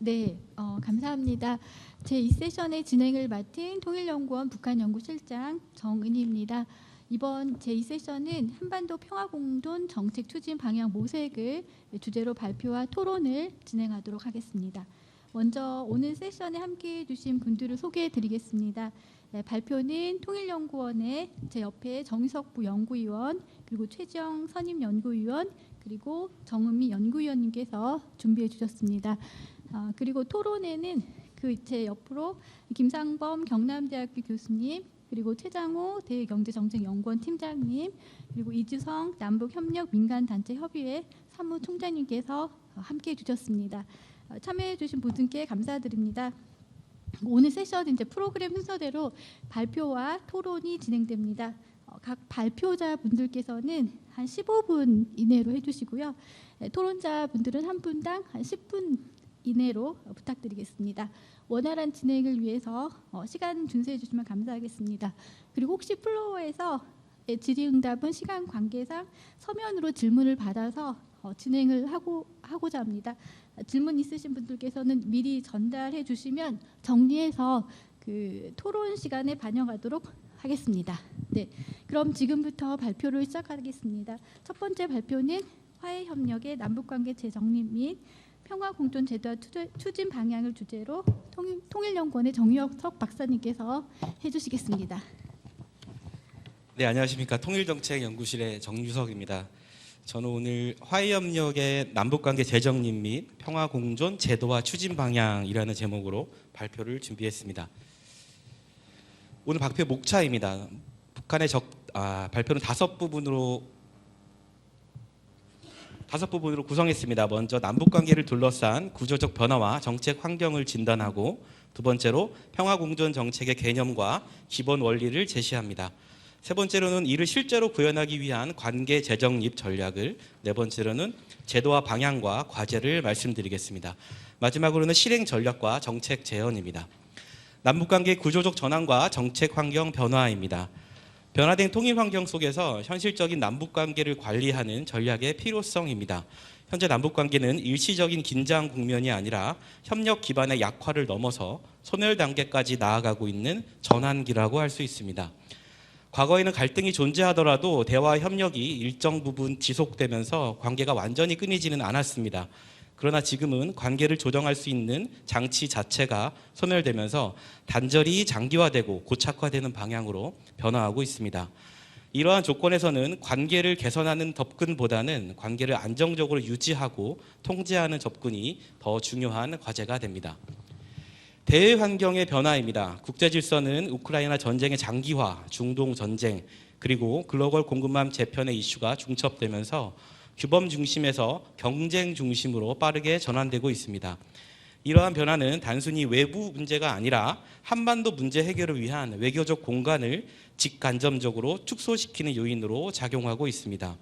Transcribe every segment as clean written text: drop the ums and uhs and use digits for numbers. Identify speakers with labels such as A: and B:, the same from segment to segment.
A: 네, 감사합니다. 제2세션의 진행을 맡은 통일연구원 북한연구실장 정은희입니다. 이번 제2세션은 한반도 평화공존 정책 추진 방향 모색을 주제로 발표와 토론을 진행하도록 하겠습니다. 먼저 오늘 세션에 함께해 주신 분들을 소개해 드리겠습니다. 네, 발표는 통일연구원의 제 옆에 정희석 부연구위원, 그리고 최지영 선임연구위원, 그리고 정은미 연구위원님께서 준비해 주셨습니다. 그리고 토론에는 제 옆으로 김상범 경남대학교 교수님, 그리고 최장호 대외경제정책연구원 팀장님, 그리고 이주성 남북협력민간단체협의회 사무총장님께서 함께해 주셨습니다. 참여해 주신 분들께 감사드립니다. 오늘 세션 이제 프로그램 순서대로 발표와 토론이 진행됩니다. 각 발표자 분들께서는 한 15분 이내로 해주시고요. 토론자 분들은 한 분당 한 10분 이내로 부탁드리겠습니다. 원활한 진행을 위해서 시간 준수해 주시면 감사하겠습니다. 그리고 혹시 플로어에서 질의응답은 시간 관계상 서면으로 질문을 받아서 진행을 하고자 합니다. 질문 있으신 분들께서는 미리 전달해 주시면 정리해서 그 토론 시간에 반영하도록 하겠습니다. 네, 그럼 지금부터 발표를 시작하겠습니다. 첫 번째 발표는 화해협력의 남북관계 재정립 및 평화공존 제도화 추진 방향을 주제로 통일연구원의 정유석 박사님께서 해주시겠습니다.
B: 네, 안녕하십니까. 통일정책연구실의 정유석입니다. 저는 오늘 화해협력의 남북관계 재정립 및 평화공존 제도화 추진 방향이라는 제목으로 발표를 준비했습니다. 오늘 발표 목차입니다. 북한의 발표는 다섯 부분으로 구성했습니다. 먼저 남북관계를 둘러싼 구조적 변화와 정책 환경을 진단하고, 두 번째로 평화공존 정책의 개념과 기본 원리를 제시합니다. 세 번째로는 이를 실제로 구현하기 위한 관계 재정립 전략을, 네 번째로는 제도와 방향과 과제를 말씀드리겠습니다. 마지막으로는 실행 전략과 정책 제언입니다. 남북관계 구조적 전환과 정책 환경 변화입니다. 변화된 통일 환경 속에서 현실적인 남북관계를 관리하는 전략의 필요성입니다. 현재 남북관계는 일시적인 긴장 국면이 아니라 협력 기반의 약화를 넘어서 소멸 단계까지 나아가고 있는 전환기라고 할 수 있습니다. 과거에는 갈등이 존재하더라도 대화 협력이 일정 부분 지속되면서 관계가 완전히 끊이지는 않았습니다. 그러나 지금은 관계를 조정할 수 있는 장치 자체가 소멸되면서 단절이 장기화되고 고착화되는 방향으로 변화하고 있습니다. 이러한 조건에서는 관계를 개선하는 접근보다는 관계를 안정적으로 유지하고 통제하는 접근이 더 중요한 과제가 됩니다. 대외 환경의 변화입니다. 국제 질서는 우크라이나 전쟁의 장기화, 중동 전쟁, 그리고 글로벌 공급망 재편의 이슈가 중첩되면서 규범 중심에서 경쟁 중심으로 빠르게 전환되고 있습니다. 이러한 변화는 단순히 외부 문제가 아니라 한반도 문제 해결을 위한 외교적 공간을 직간접적으로 축소시키는 요인으로 작용하고 있습니다.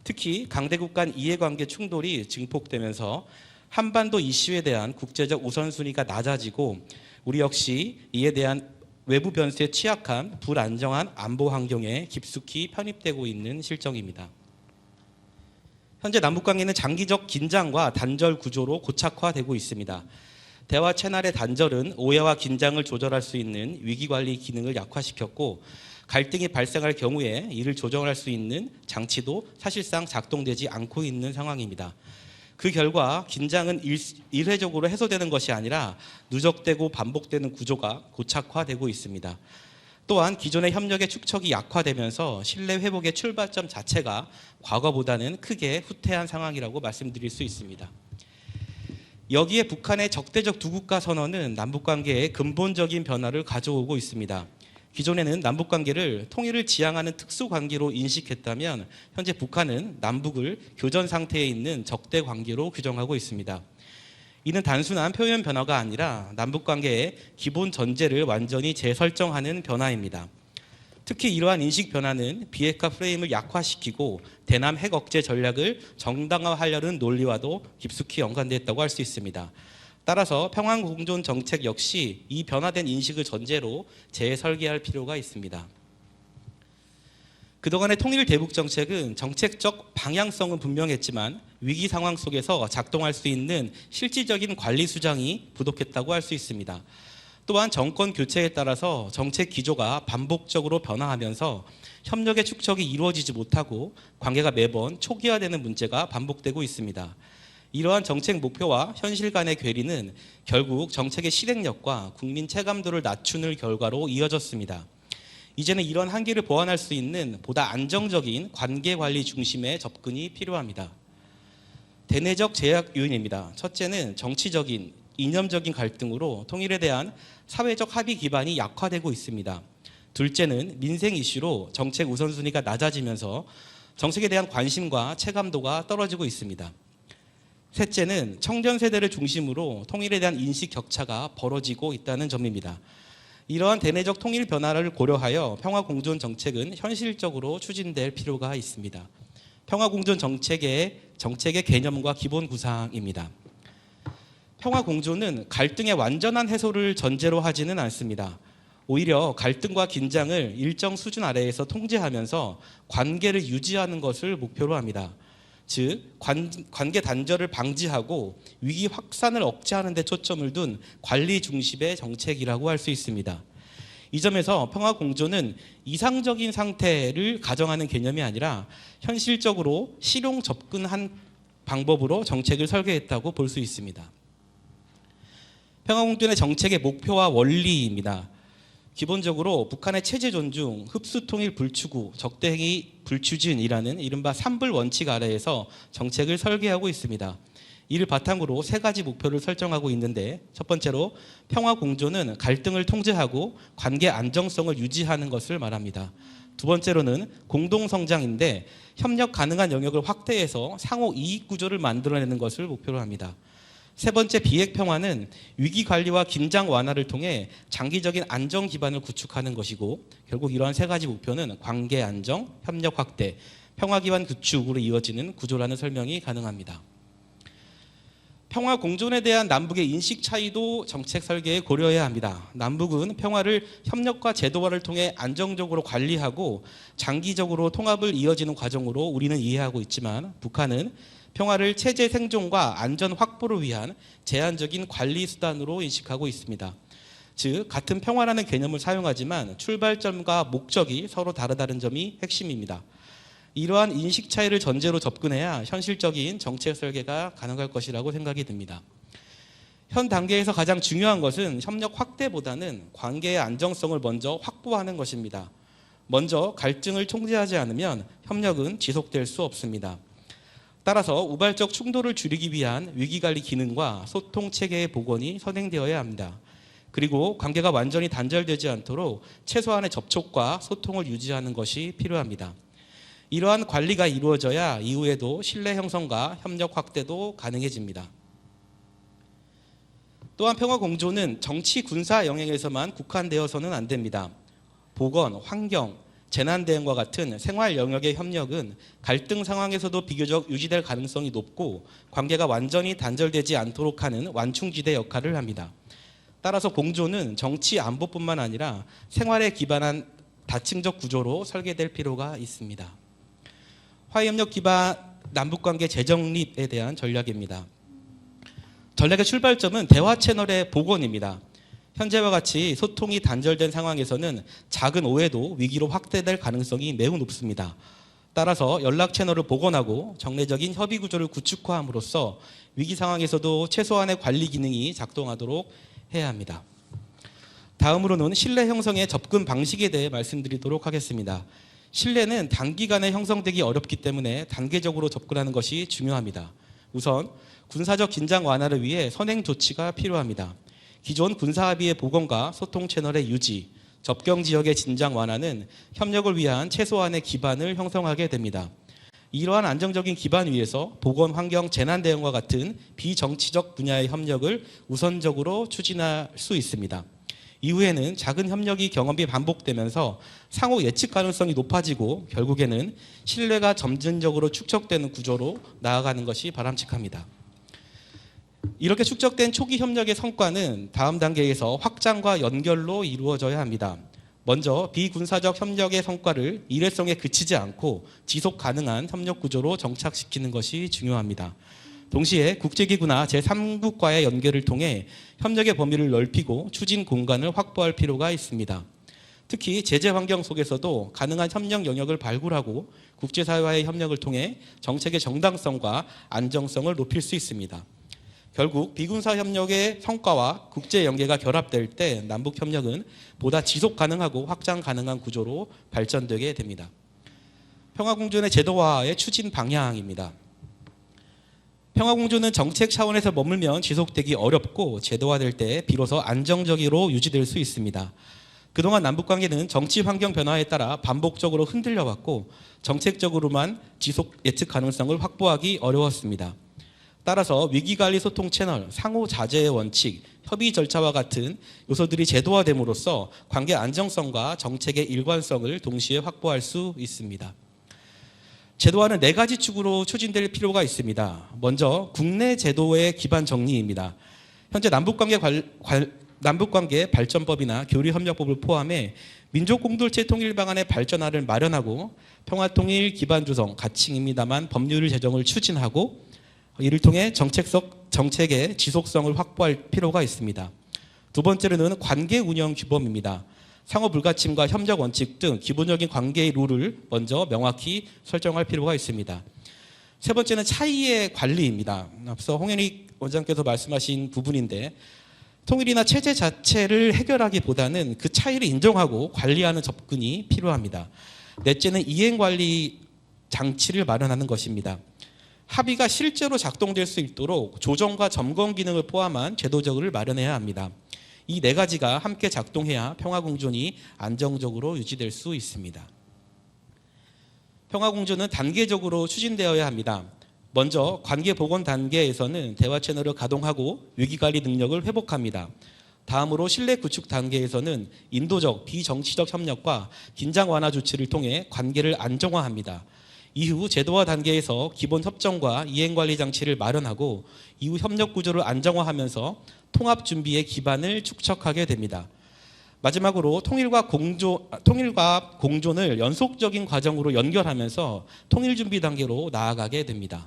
B: 특히 강대국 간 이해관계 충돌이 증폭되면서 한반도 이슈에 대한 국제적 우선순위가 낮아지고, 우리 역시 이에 대한 외부 변수에 취약한 불안정한 안보 환경에 깊숙이 편입되고 있는 실정입니다. 현재 남북관계는 장기적 긴장과 단절 구조로 고착화되고 있습니다. 대화 채널의 단절은 오해와 긴장을 조절할 수 있는 위기관리 기능을 약화시켰고, 갈등이 발생할 경우에 이를 조정할 수 있는 장치도 사실상 작동되지 않고 있는 상황입니다. 그 결과 긴장은 일회적으로 해소되는 것이 아니라 누적되고 반복되는 구조가 고착화되고 있습니다. 또한 기존의 협력의 축척이 약화되면서 신뢰 회복의 출발점 자체가 과거보다는 크게 후퇴한 상황이라고 말씀드릴 수 있습니다. 여기에 북한의 적대적 두 국가 선언은 남북관계에 근본적인 변화를 가져오고 있습니다. 기존에는 남북관계를 통일을 지향하는 특수관계로 인식했다면 현재 북한은 남북을 교전 상태에 있는 적대 관계로 규정하고 있습니다. 이는 단순한 표현 변화가 아니라 남북관계의 기본 전제를 완전히 재설정하는 변화입니다. 특히 이러한 인식 변화는 비핵화 프레임을 약화시키고 대남 핵 억제 전략을 정당화하려는 논리와도 깊숙이 연관됐다고 할 수 있습니다. 따라서 평화공존 정책 역시 이 변화된 인식을 전제로 재설계할 필요가 있습니다. 그동안의 통일 대북 정책은 정책적 방향성은 분명했지만 위기 상황 속에서 작동할 수 있는 실질적인 관리 수장이 부족했다고 할 수 있습니다. 또한 정권 교체에 따라서 정책 기조가 반복적으로 변화하면서 협력의 축적이 이루어지지 못하고 관계가 매번 초기화되는 문제가 반복되고 있습니다. 이러한 정책 목표와 현실 간의 괴리는 결국 정책의 실행력과 국민 체감도를 낮추는 결과로 이어졌습니다. 이제는 이런 한계를 보완할 수 있는 보다 안정적인 관계관리 중심의 접근이 필요합니다. 대내적 제약 요인입니다. 첫째는 정치적인, 이념적인 갈등으로 통일에 대한 사회적 합의 기반이 약화되고 있습니다. 둘째는 민생 이슈로 정책 우선순위가 낮아지면서 정책에 대한 관심과 체감도가 떨어지고 있습니다. 셋째는 청년 세대를 중심으로 통일에 대한 인식 격차가 벌어지고 있다는 점입니다. 이러한 대내적 통일 변화를 고려하여 평화공존 정책은 현실적으로 추진될 필요가 있습니다. 평화공존 정책의 개념과 기본 구상입니다. 평화공존은 갈등의 완전한 해소를 전제로 하지는 않습니다. 오히려 갈등과 긴장을 일정 수준 아래에서 통제하면서 관계를 유지하는 것을 목표로 합니다. 즉, 관계 단절을 방지하고 위기 확산을 억제하는 데 초점을 둔 관리 중심의 정책이라고 할 수 있습니다. 이 점에서 평화공존은 이상적인 상태를 가정하는 개념이 아니라 현실적으로 실용 접근한 방법으로 정책을 설계했다고 볼 수 있습니다. 평화공존의 정책의 목표와 원리입니다. 기본적으로 북한의 체제 존중, 흡수통일 불추구, 적대행위 불추진이라는 이른바 삼불 원칙 아래에서 정책을 설계하고 있습니다. 이를 바탕으로 세 가지 목표를 설정하고 있는데, 첫 번째로 평화공존은 갈등을 통제하고 관계 안정성을 유지하는 것을 말합니다. 두 번째로는 공동성장인데 협력 가능한 영역을 확대해서 상호 이익 구조를 만들어내는 것을 목표로 합니다. 세 번째 비핵평화는 위기관리와 긴장 완화를 통해 장기적인 안정 기반을 구축하는 것이고, 결국 이러한 세 가지 목표는 관계 안정, 협력 확대, 평화 기반 구축으로 이어지는 구조라는 설명이 가능합니다. 평화 공존에 대한 남북의 인식 차이도 정책 설계에 고려해야 합니다. 남북은 평화를 협력과 제도화를 통해 안정적으로 관리하고 장기적으로 통합을 이어지는 과정으로 우리는 이해하고 있지만, 북한은 평화를 체제 생존과 안전 확보를 위한 제한적인 관리 수단으로 인식하고 있습니다. 즉, 같은 평화라는 개념을 사용하지만 출발점과 목적이 서로 다르다는 점이 핵심입니다. 이러한 인식 차이를 전제로 접근해야 현실적인 정책 설계가 가능할 것이라고 생각이 듭니다. 현 단계에서 가장 중요한 것은 협력 확대보다는 관계의 안정성을 먼저 확보하는 것입니다. 먼저 갈등을 통제하지 않으면 협력은 지속될 수 없습니다. 따라서 우발적 충돌을 줄이기 위한 위기관리 기능과 소통 체계의 복원이 선행되어야 합니다. 그리고 관계가 완전히 단절되지 않도록 최소한의 접촉과 소통을 유지하는 것이 필요합니다. 이러한 관리가 이루어져야 이후에도 신뢰 형성과 협력 확대도 가능해집니다. 또한 평화공존은 정치 군사 영역에서만 국한되어서는 안 됩니다. 보건, 환경, 재난대응과 같은 생활 영역의 협력은 갈등 상황에서도 비교적 유지될 가능성이 높고 관계가 완전히 단절되지 않도록 하는 완충지대 역할을 합니다. 따라서 공존은 정치 안보뿐만 아니라 생활에 기반한 다층적 구조로 설계될 필요가 있습니다. 화해협력 기반 남북관계 재정립에 대한 전략입니다. 전략의 출발점은 대화 채널의 복원입니다. 현재와 같이 소통이 단절된 상황에서는 작은 오해도 위기로 확대될 가능성이 매우 높습니다. 따라서 연락 채널을 복원하고 정례적인 협의 구조를 구축함으로써 위기 상황에서도 최소한의 관리 기능이 작동하도록 해야 합니다. 다음으로는 신뢰 형성의 접근 방식에 대해 말씀드리도록 하겠습니다. 신뢰는 단기간에 형성되기 어렵기 때문에 단계적으로 접근하는 것이 중요합니다. 우선 군사적 긴장 완화를 위해 선행 조치가 필요합니다. 기존 군사합의의 복원과 소통 채널의 유지, 접경 지역의 진장 완화는 협력을 위한 최소한의 기반을 형성하게 됩니다. 이러한 안정적인 기반 위에서 보건, 환경, 재난 대응과 같은 비정치적 분야의 협력을 우선적으로 추진할 수 있습니다. 이후에는 작은 협력이 경험이 반복되면서 상호 예측 가능성이 높아지고 결국에는 신뢰가 점진적으로 축적되는 구조로 나아가는 것이 바람직합니다. 이렇게 축적된 초기 협력의 성과는 다음 단계에서 확장과 연결로 이루어져야 합니다. 먼저 비군사적 협력의 성과를 일회성에 그치지 않고 지속 가능한 협력 구조로 정착시키는 것이 중요합니다. 동시에 국제기구나 제3국과의 연계를 통해 협력의 범위를 넓히고 추진 공간을 확보할 필요가 있습니다. 특히 제재 환경 속에서도 가능한 협력 영역을 발굴하고 국제사회와의 협력을 통해 정책의 정당성과 안정성을 높일 수 있습니다. 결국 비군사 협력의 성과와 국제 연계가 결합될 때 남북 협력은 보다 지속 가능하고 확장 가능한 구조로 발전되게 됩니다. 평화공존의 제도화의 추진 방향입니다. 평화공존은 정책 차원에서 머물면 지속되기 어렵고 제도화될 때 비로소 안정적으로 유지될 수 있습니다. 그동안 남북관계는 정치 환경 변화에 따라 반복적으로 흔들려왔고 정책적으로만 지속 예측 가능성을 확보하기 어려웠습니다. 따라서 위기관리 소통 채널, 상호 자제의 원칙, 협의 절차와 같은 요소들이 제도화됨으로써 관계 안정성과 정책의 일관성을 동시에 확보할 수 있습니다. 제도화는 4가지 축으로 추진될 필요가 있습니다. 먼저 국내 제도의 기반 정리입니다. 현재 남북관계 발전법이나 교류협력법을 포함해 민족공동체 통일 방안의 발전화를 마련하고 평화통일 기반 조성, 가칭입니다만 법률 제정을 추진하고 이를 통해 정책의 지속성을 확보할 필요가 있습니다. 두 번째로는 관계 운영 규범입니다. 상호 불가침과 협력 원칙 등 기본적인 관계의 룰을 먼저 명확히 설정할 필요가 있습니다. 세 번째는 차이의 관리입니다. 앞서 홍현익 원장께서 말씀하신 부분인데 통일이나 체제 자체를 해결하기보다는 그 차이를 인정하고 관리하는 접근이 필요합니다. 넷째는 이행관리 장치를 마련하는 것입니다. 합의가 실제로 작동될 수 있도록 조정과 점검 기능을 포함한 제도적을 마련해야 합니다. 이 4가지가 함께 작동해야 평화공존이 안정적으로 유지될 수 있습니다. 평화공존은 단계적으로 추진되어야 합니다. 먼저 관계 복원 단계에서는 대화 채널을 가동하고 위기관리 능력을 회복합니다. 다음으로 신뢰 구축 단계에서는 인도적, 비정치적 협력과 긴장 완화 조치를 통해 관계를 안정화합니다. 이후 제도화 단계에서 기본 협정과 이행관리 장치를 마련하고 이후 협력 구조를 안정화하면서 통합 준비의 기반을 축적하게 됩니다. 마지막으로 통일과 공존을 연속적인 과정으로 연결하면서 통일 준비 단계로 나아가게 됩니다.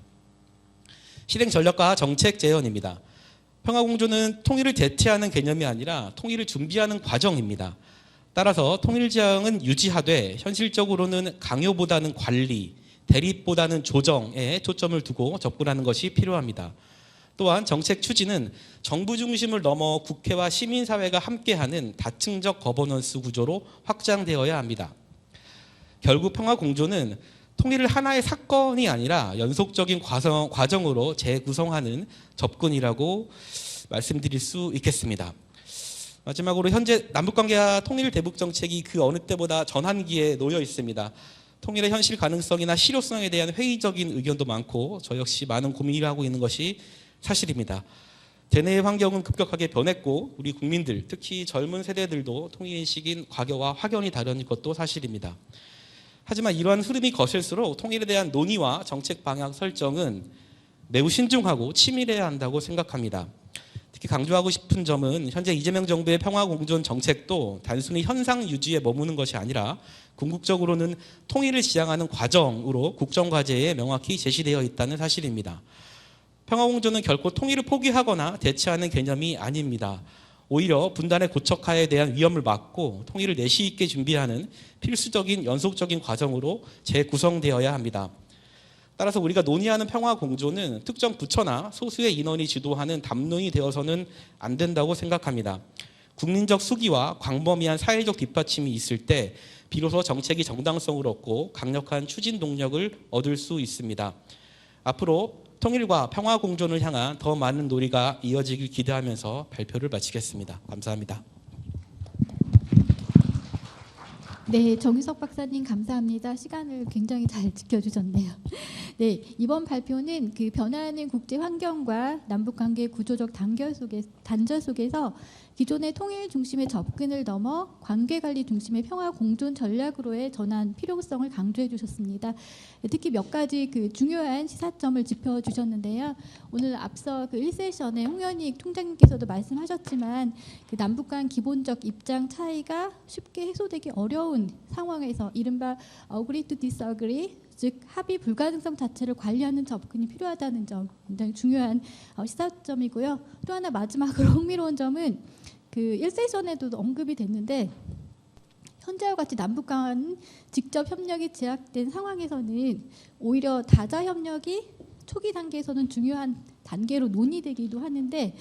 B: 실행 전략과 정책 재현입니다. 평화공존은 통일을 대체하는 개념이 아니라 통일을 준비하는 과정입니다. 따라서 통일 지향은 유지하되 현실적으로는 강요보다는 관리, 대립보다는 조정에 초점을 두고 접근하는 것이 필요합니다. 또한 정책 추진은 정부 중심을 넘어 국회와 시민사회가 함께하는 다층적 거버넌스 구조로 확장되어야 합니다. 결국 평화공존은 통일을 하나의 사건이 아니라 연속적인 과정으로 재구성하는 접근이라고 말씀드릴 수 있겠습니다. 마지막으로 현재 남북관계와 통일 대북 정책이 그 어느 때보다 전환기에 놓여 있습니다. 통일의 현실 가능성이나 실효성에 대한 회의적인 의견도 많고 저 역시 많은 고민을 하고 있는 것이 사실입니다. 대내의 환경은 급격하게 변했고 우리 국민들, 특히 젊은 세대들도 통일인식인 과거와 확연히 다른 것도 사실입니다. 하지만 이러한 흐름이 거셀수록 통일에 대한 논의와 정책 방향 설정은 매우 신중하고 치밀해야 한다고 생각합니다. 특히 강조하고 싶은 점은 현재 이재명 정부의 평화공존 정책도 단순히 현상 유지에 머무는 것이 아니라 궁극적으로는 통일을 지향하는 과정으로 국정과제에 명확히 제시되어 있다는 사실입니다. 평화공존은 결코 통일을 포기하거나 대체하는 개념이 아닙니다. 오히려 분단의 고착화에 대한 위험을 막고 통일을 내시 있게 준비하는 필수적인 연속적인 과정으로 재구성되어야 합니다. 따라서 우리가 논의하는 평화공존은 특정 부처나 소수의 인원이 주도하는 담론이 되어서는 안 된다고 생각합니다. 국민적 수기와 광범위한 사회적 뒷받침이 있을 때 비로소 정책이 정당성을 얻고 강력한 추진 동력을 얻을 수 있습니다. 앞으로 통일과 평화 공존을 향한 더 많은 논의가 이어지길 기대하면서 발표를 마치겠습니다. 감사합니다.
A: 네, 정유석 박사님 감사합니다. 시간을 굉장히 잘 지켜주셨네요. 네, 이번 발표는 그 변화하는 국제 환경과 남북 관계 구조적 단절 속에서 기존의 통일 중심의 접근을 넘어 관계 관리 중심의 평화 공존 전략으로의 전환 필요성을 강조해 주셨습니다. 특히 몇 가지 그 중요한 시사점을 짚어 주셨는데요. 오늘 앞서 그 1세션에 홍현익 총장님께서도 말씀하셨지만 그 남북 간 기본적 입장 차이가 쉽게 해소되기 어려운 상황에서 이른바 agree to disagree, 즉 합의 불가능성 자체를 관리하는 접근이 필요하다는 점 굉장히 중요한 시사점이고요. 또 하나 마지막으로 흥미로운 점은 그 1세션에도 언급이 됐는데 현재와 같이 남북 간 직접 협력이 제약된 상황에서는 오히려 다자 협력이 초기 단계에서는 중요한 단계로 논의되기도 하는데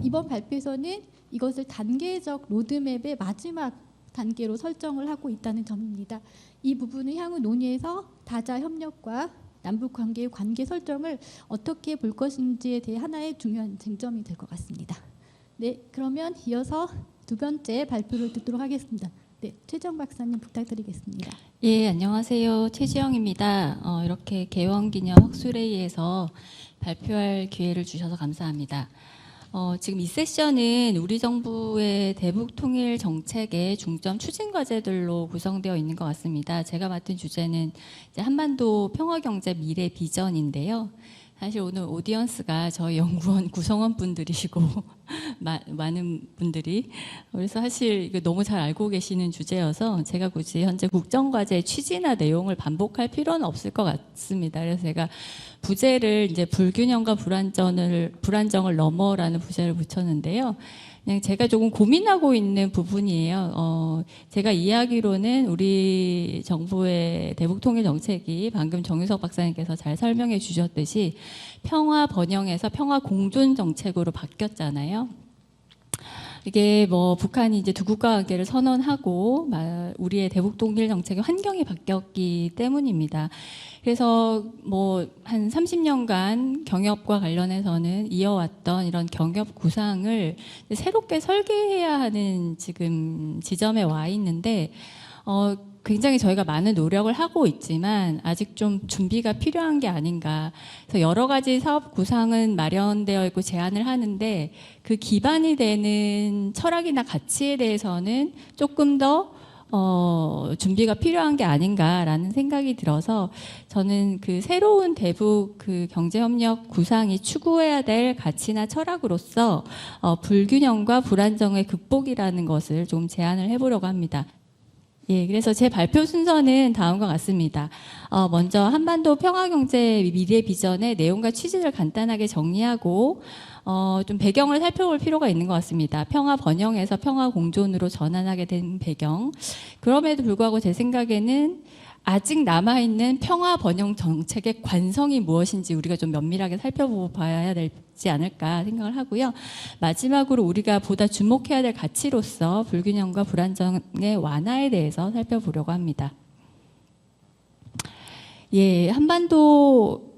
A: 이번 발표에서는 이것을 단계적 로드맵의 마지막 단계로 설정을 하고 있다는 점입니다. 이 부분은 향후 논의에서 다자 협력과 남북 관계의 관계 설정을 어떻게 볼 것인지에 대해 하나의 중요한 쟁점이 될 것 같습니다. 네, 그러면 이어서 두 번째 발표를 듣도록 하겠습니다. 네, 최지영 박사님 부탁드리겠습니다.
C: 예, 안녕하세요. 최지영입니다. 이렇게 개원기념 학술회의에서 발표할 기회를 주셔서 감사합니다. 지금 이 세션은 우리 정부의 대북 통일 정책의 중점 추진 과제들로 구성되어 있는 것 같습니다. 제가 맡은 주제는 이제 한반도 평화경제 미래 비전인데요. 사실 오늘 오디언스가 저희 연구원 구성원 분들이시고 많은 분들이 그래서 사실 이거 너무 잘 알고 계시는 주제여서 제가 굳이 현재 국정과제 취지나 내용을 반복할 필요는 없을 것 같습니다. 그래서 제가 부제를 이제 불균형과 불안정을 넘어라는 부제를 붙였는데요. 그냥 제가 조금 고민하고 있는 부분이에요. 제가 이해하기로는 우리 정부의 대북 통일 정책이 방금 정유석 박사님께서 잘 설명해 주셨듯이 평화 번영에서 평화 공존 정책으로 바뀌었잖아요. 이게 뭐 북한이 이제 두 국가 관계를 선언하고 우리의 대북 통일 정책의 환경이 바뀌었기 때문입니다. 그래서 뭐 한 30년간 경협과 관련해서는 이어왔던 이런 경협 구상을 새롭게 설계해야 하는 지금 지점에 와 있는데 굉장히 저희가 많은 노력을 하고 있지만 아직 좀 준비가 필요한 게 아닌가. 그래서 여러 가지 사업 구상은 마련되어 있고 제안을 하는데 그 기반이 되는 철학이나 가치에 대해서는 조금 더 준비가 필요한 게 아닌가라는 생각이 들어서 저는 그 새로운 대북 그 경제협력 구상이 추구해야 될 가치나 철학으로서 불균형과 불안정의 극복이라는 것을 좀 제안을 해보려고 합니다. 예, 그래서 제 발표 순서는 다음과 같습니다. 먼저 한반도 평화경제 미래 비전의 내용과 취지를 간단하게 정리하고 좀 배경을 살펴볼 필요가 있는 것 같습니다. 평화 번영에서 평화 공존으로 전환하게 된 배경. 그럼에도 불구하고 제 생각에는 아직 남아있는 평화 번영 정책의 관성이 무엇인지 우리가 좀 면밀하게 살펴봐야 되지 않을까 생각을 하고요. 마지막으로 우리가 보다 주목해야 될 가치로서 불균형과 불안정의 완화에 대해서 살펴보려고 합니다. 예, 한반도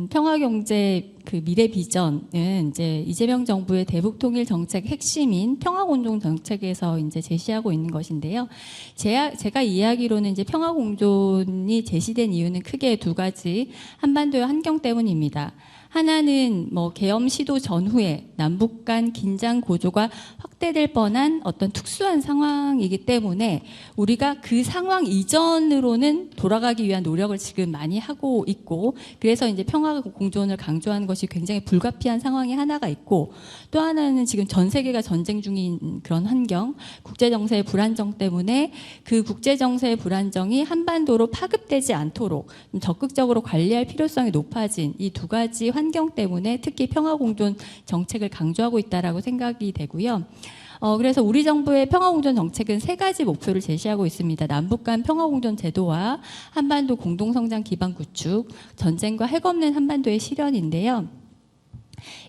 C: 평화경제 그 미래 비전은 이제 이재명 정부의 대북 통일 정책 핵심인 평화공존 정책에서 이제 제시하고 있는 것인데요. 제가 이해하기로는 이제 평화공존이 제시된 이유는 크게 두 가지 한반도의 환경 때문입니다. 하나는 뭐 계엄 시도 전후에 남북 간 긴장 고조가 확대될 뻔한 어떤 특수한 상황이기 때문에 우리가 그 상황 이전으로는 돌아가기 위한 노력을 지금 많이 하고 있고 그래서 이제 평화 공존을 강조하는 것이 굉장히 불가피한 상황이 하나가 있고 또 하나는 지금 전 세계가 전쟁 중인 그런 환경, 국제 정세의 불안정 때문에 그 국제 정세의 불안정이 한반도로 파급되지 않도록 좀 적극적으로 관리할 필요성이 높아진 이 두 가지 환경 때문에 특히 평화 공존 정책을 강조하고 있다라고 생각이 되고요. 그래서 우리 정부의 평화공존 정책은 세 가지 목표를 제시하고 있습니다. 남북 간 평화공존 제도와 한반도 공동성장 기반 구축, 전쟁과 핵 없는 한반도의 실현인데요.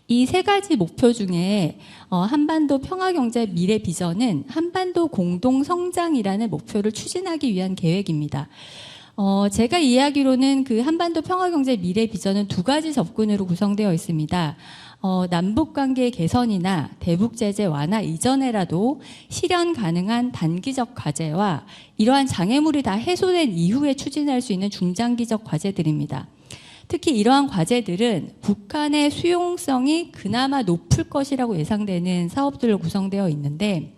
C: 이 세 가지 목표 중에 한반도 평화경제 미래 비전은 한반도 공동성장이라는 목표를 추진하기 위한 계획입니다. 제가 이해하기로는 그 한반도 평화경제 미래 비전은 두 가지 접근으로 구성되어 있습니다. 남북관계 개선이나 대북제재 완화 이전에라도 실현 가능한 단기적 과제와 이러한 장애물이 다 해소된 이후에 추진할 수 있는 중장기적 과제들입니다. 특히 이러한 과제들은 북한의 수용성이 그나마 높을 것이라고 예상되는 사업들로 구성되어 있는데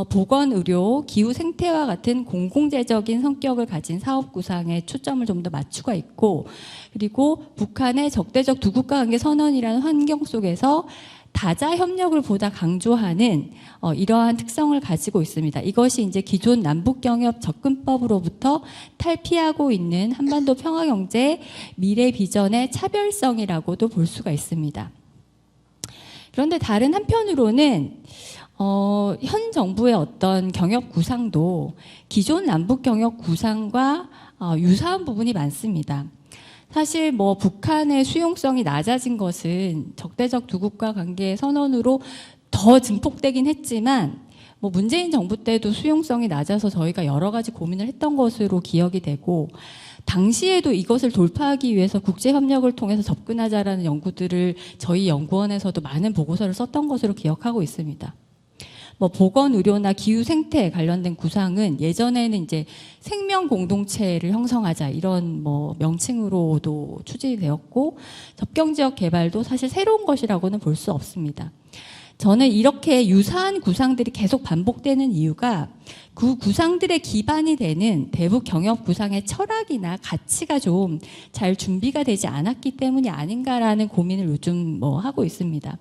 C: 보건, 의료, 기후, 생태와 같은 공공재적인 성격을 가진 사업 구상에 초점을 좀 더 맞추고 있고, 그리고 북한의 적대적 두 국가 관계 선언이라는 환경 속에서 다자 협력을 보다 강조하는 이러한 특성을 가지고 있습니다. 이것이 이제 기존 남북 경협 접근법으로부터 탈피하고 있는 한반도 평화 경제 미래 비전의 차별성이라고도 볼 수가 있습니다. 그런데 다른 한편으로는 현 정부의 어떤 경협 구상도 기존 남북 경협 구상과 유사한 부분이 많습니다. 사실 뭐 북한의 수용성이 낮아진 것은 적대적 두 국가 관계 선언으로 더 증폭되긴 했지만 뭐 문재인 정부 때도 수용성이 낮아서 저희가 여러 가지 고민을 했던 것으로 기억이 되고, 당시에도 이것을 돌파하기 위해서 국제협력을 통해서 접근하자라는 연구들을 저희 연구원에서도 많은 보고서를 썼던 것으로 기억하고 있습니다. 뭐 보건, 의료나 기후, 생태 관련된 구상은 예전에는 이제 생명 공동체를 형성하자 이런 뭐 명칭으로도 추진이 되었고, 접경 지역 개발도 사실 새로운 것이라고는 볼 수 없습니다. 저는 이렇게 유사한 구상들이 계속 반복되는 이유가 그 구상들의 기반이 되는 대북 경협 구상의 철학이나 가치가 좀 잘 준비가 되지 않았기 때문이 아닌가라는 고민을 요즘 뭐 하고 있습니다.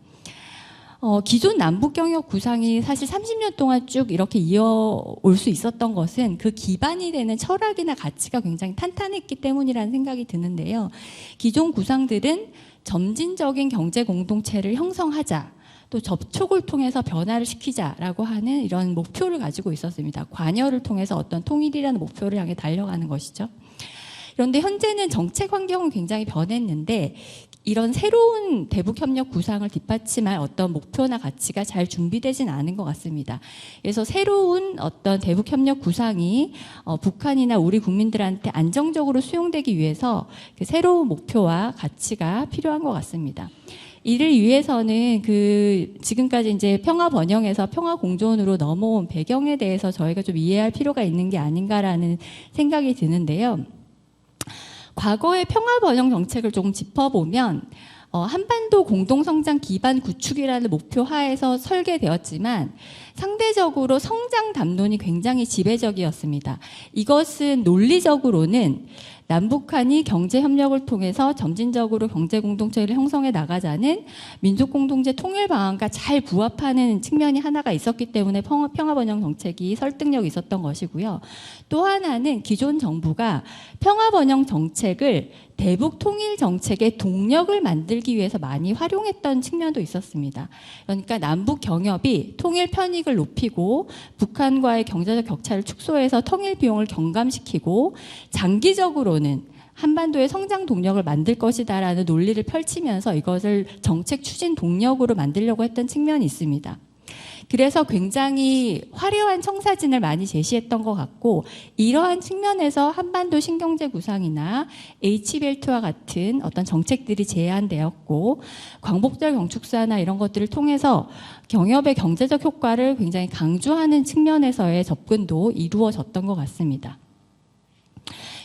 C: 기존 남북 경협 구상이 사실 30년 동안 쭉 이렇게 이어올 수 있었던 것은 그 기반이 되는 철학이나 가치가 굉장히 탄탄했기 때문이라는 생각이 드는데요. 기존 구상들은 점진적인 경제 공동체를 형성하자, 또 접촉을 통해서 변화를 시키자라고 하는 이런 목표를 가지고 있었습니다. 관여를 통해서 어떤 통일이라는 목표를 향해 달려가는 것이죠. 그런데 현재는 정책 환경은 굉장히 변했는데 이런 새로운 대북협력 구상을 뒷받침할 어떤 목표나 가치가 잘 준비되진 않은 것 같습니다. 그래서 새로운 어떤 대북협력 구상이 북한이나 우리 국민들한테 안정적으로 수용되기 위해서 그 새로운 목표와 가치가 필요한 것 같습니다. 이를 위해서는 지금까지 이제 평화 번영에서 평화 공존으로 넘어온 배경에 대해서 저희가 좀 이해할 필요가 있는 게 아닌가라는 생각이 드는데요. 과거의 평화 번영 정책을 조금 짚어보면 한반도 공동성장 기반 구축이라는 목표 하에서 설계되었지만 상대적으로 성장 담론이 굉장히 지배적이었습니다. 이것은 논리적으로는 남북한이 경제협력을 통해서 점진적으로 경제공동체를 형성해 나가자는 민족공동체 통일 방안과 잘 부합하는 측면이 하나가 있었기 때문에 평화번영 정책이 설득력이 있었던 것이고요. 또 하나는 기존 정부가 평화번영 정책을 대북 통일 정책의 동력을 만들기 위해서 많이 활용했던 측면도 있었습니다. 그러니까 남북 경협이 통일 편익을 높이고 북한과의 경제적 격차를 축소해서 통일 비용을 경감시키고 장기적으로는 한반도의 성장 동력을 만들 것이다라는 논리를 펼치면서 이것을 정책 추진 동력으로 만들려고 했던 측면이 있습니다. 그래서 굉장히 화려한 청사진을 많이 제시했던 것 같고, 이러한 측면에서 한반도 신경제 구상이나 H벨트와 같은 어떤 정책들이 제안되었고, 광복절 경축사나 이런 것들을 통해서 경협의 경제적 효과를 굉장히 강조하는 측면에서의 접근도 이루어졌던 것 같습니다.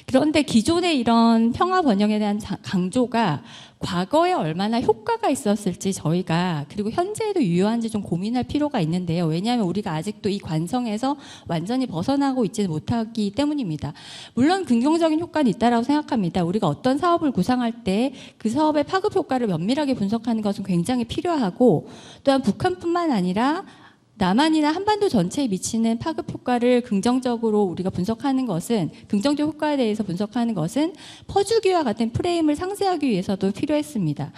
C: 그런데 기존의 이런 평화 번영에 대한 강조가 과거에 얼마나 효과가 있었을지 저희가, 그리고 현재에도 유효한지 좀 고민할 필요가 있는데요. 왜냐하면 우리가 아직도 이 관성에서 완전히 벗어나고 있지는 못하기 때문입니다. 물론 긍정적인 효과는 있다고 생각합니다. 우리가 어떤 사업을 구상할 때 그 사업의 파급 효과를 면밀하게 분석하는 것은 굉장히 필요하고, 또한 북한뿐만 아니라 남한이나 한반도 전체에 미치는 파급 효과를 긍정적으로 우리가 분석하는 것은, 긍정적 효과에 대해서 분석하는 것은 퍼주기와 같은 프레임을 상쇄하기 위해서도 필요했습니다.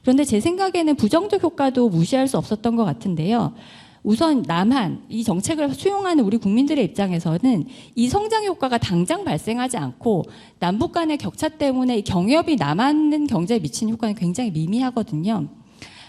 C: 그런데 제 생각에는 부정적 효과도 무시할 수 없었던 것 같은데요. 우선 남한, 이 정책을 수용하는 우리 국민들의 입장에서는 이 성장 효과가 당장 발생하지 않고 남북 간의 격차 때문에 이 경협이 남한 경제에 미치는 효과는 굉장히 미미하거든요.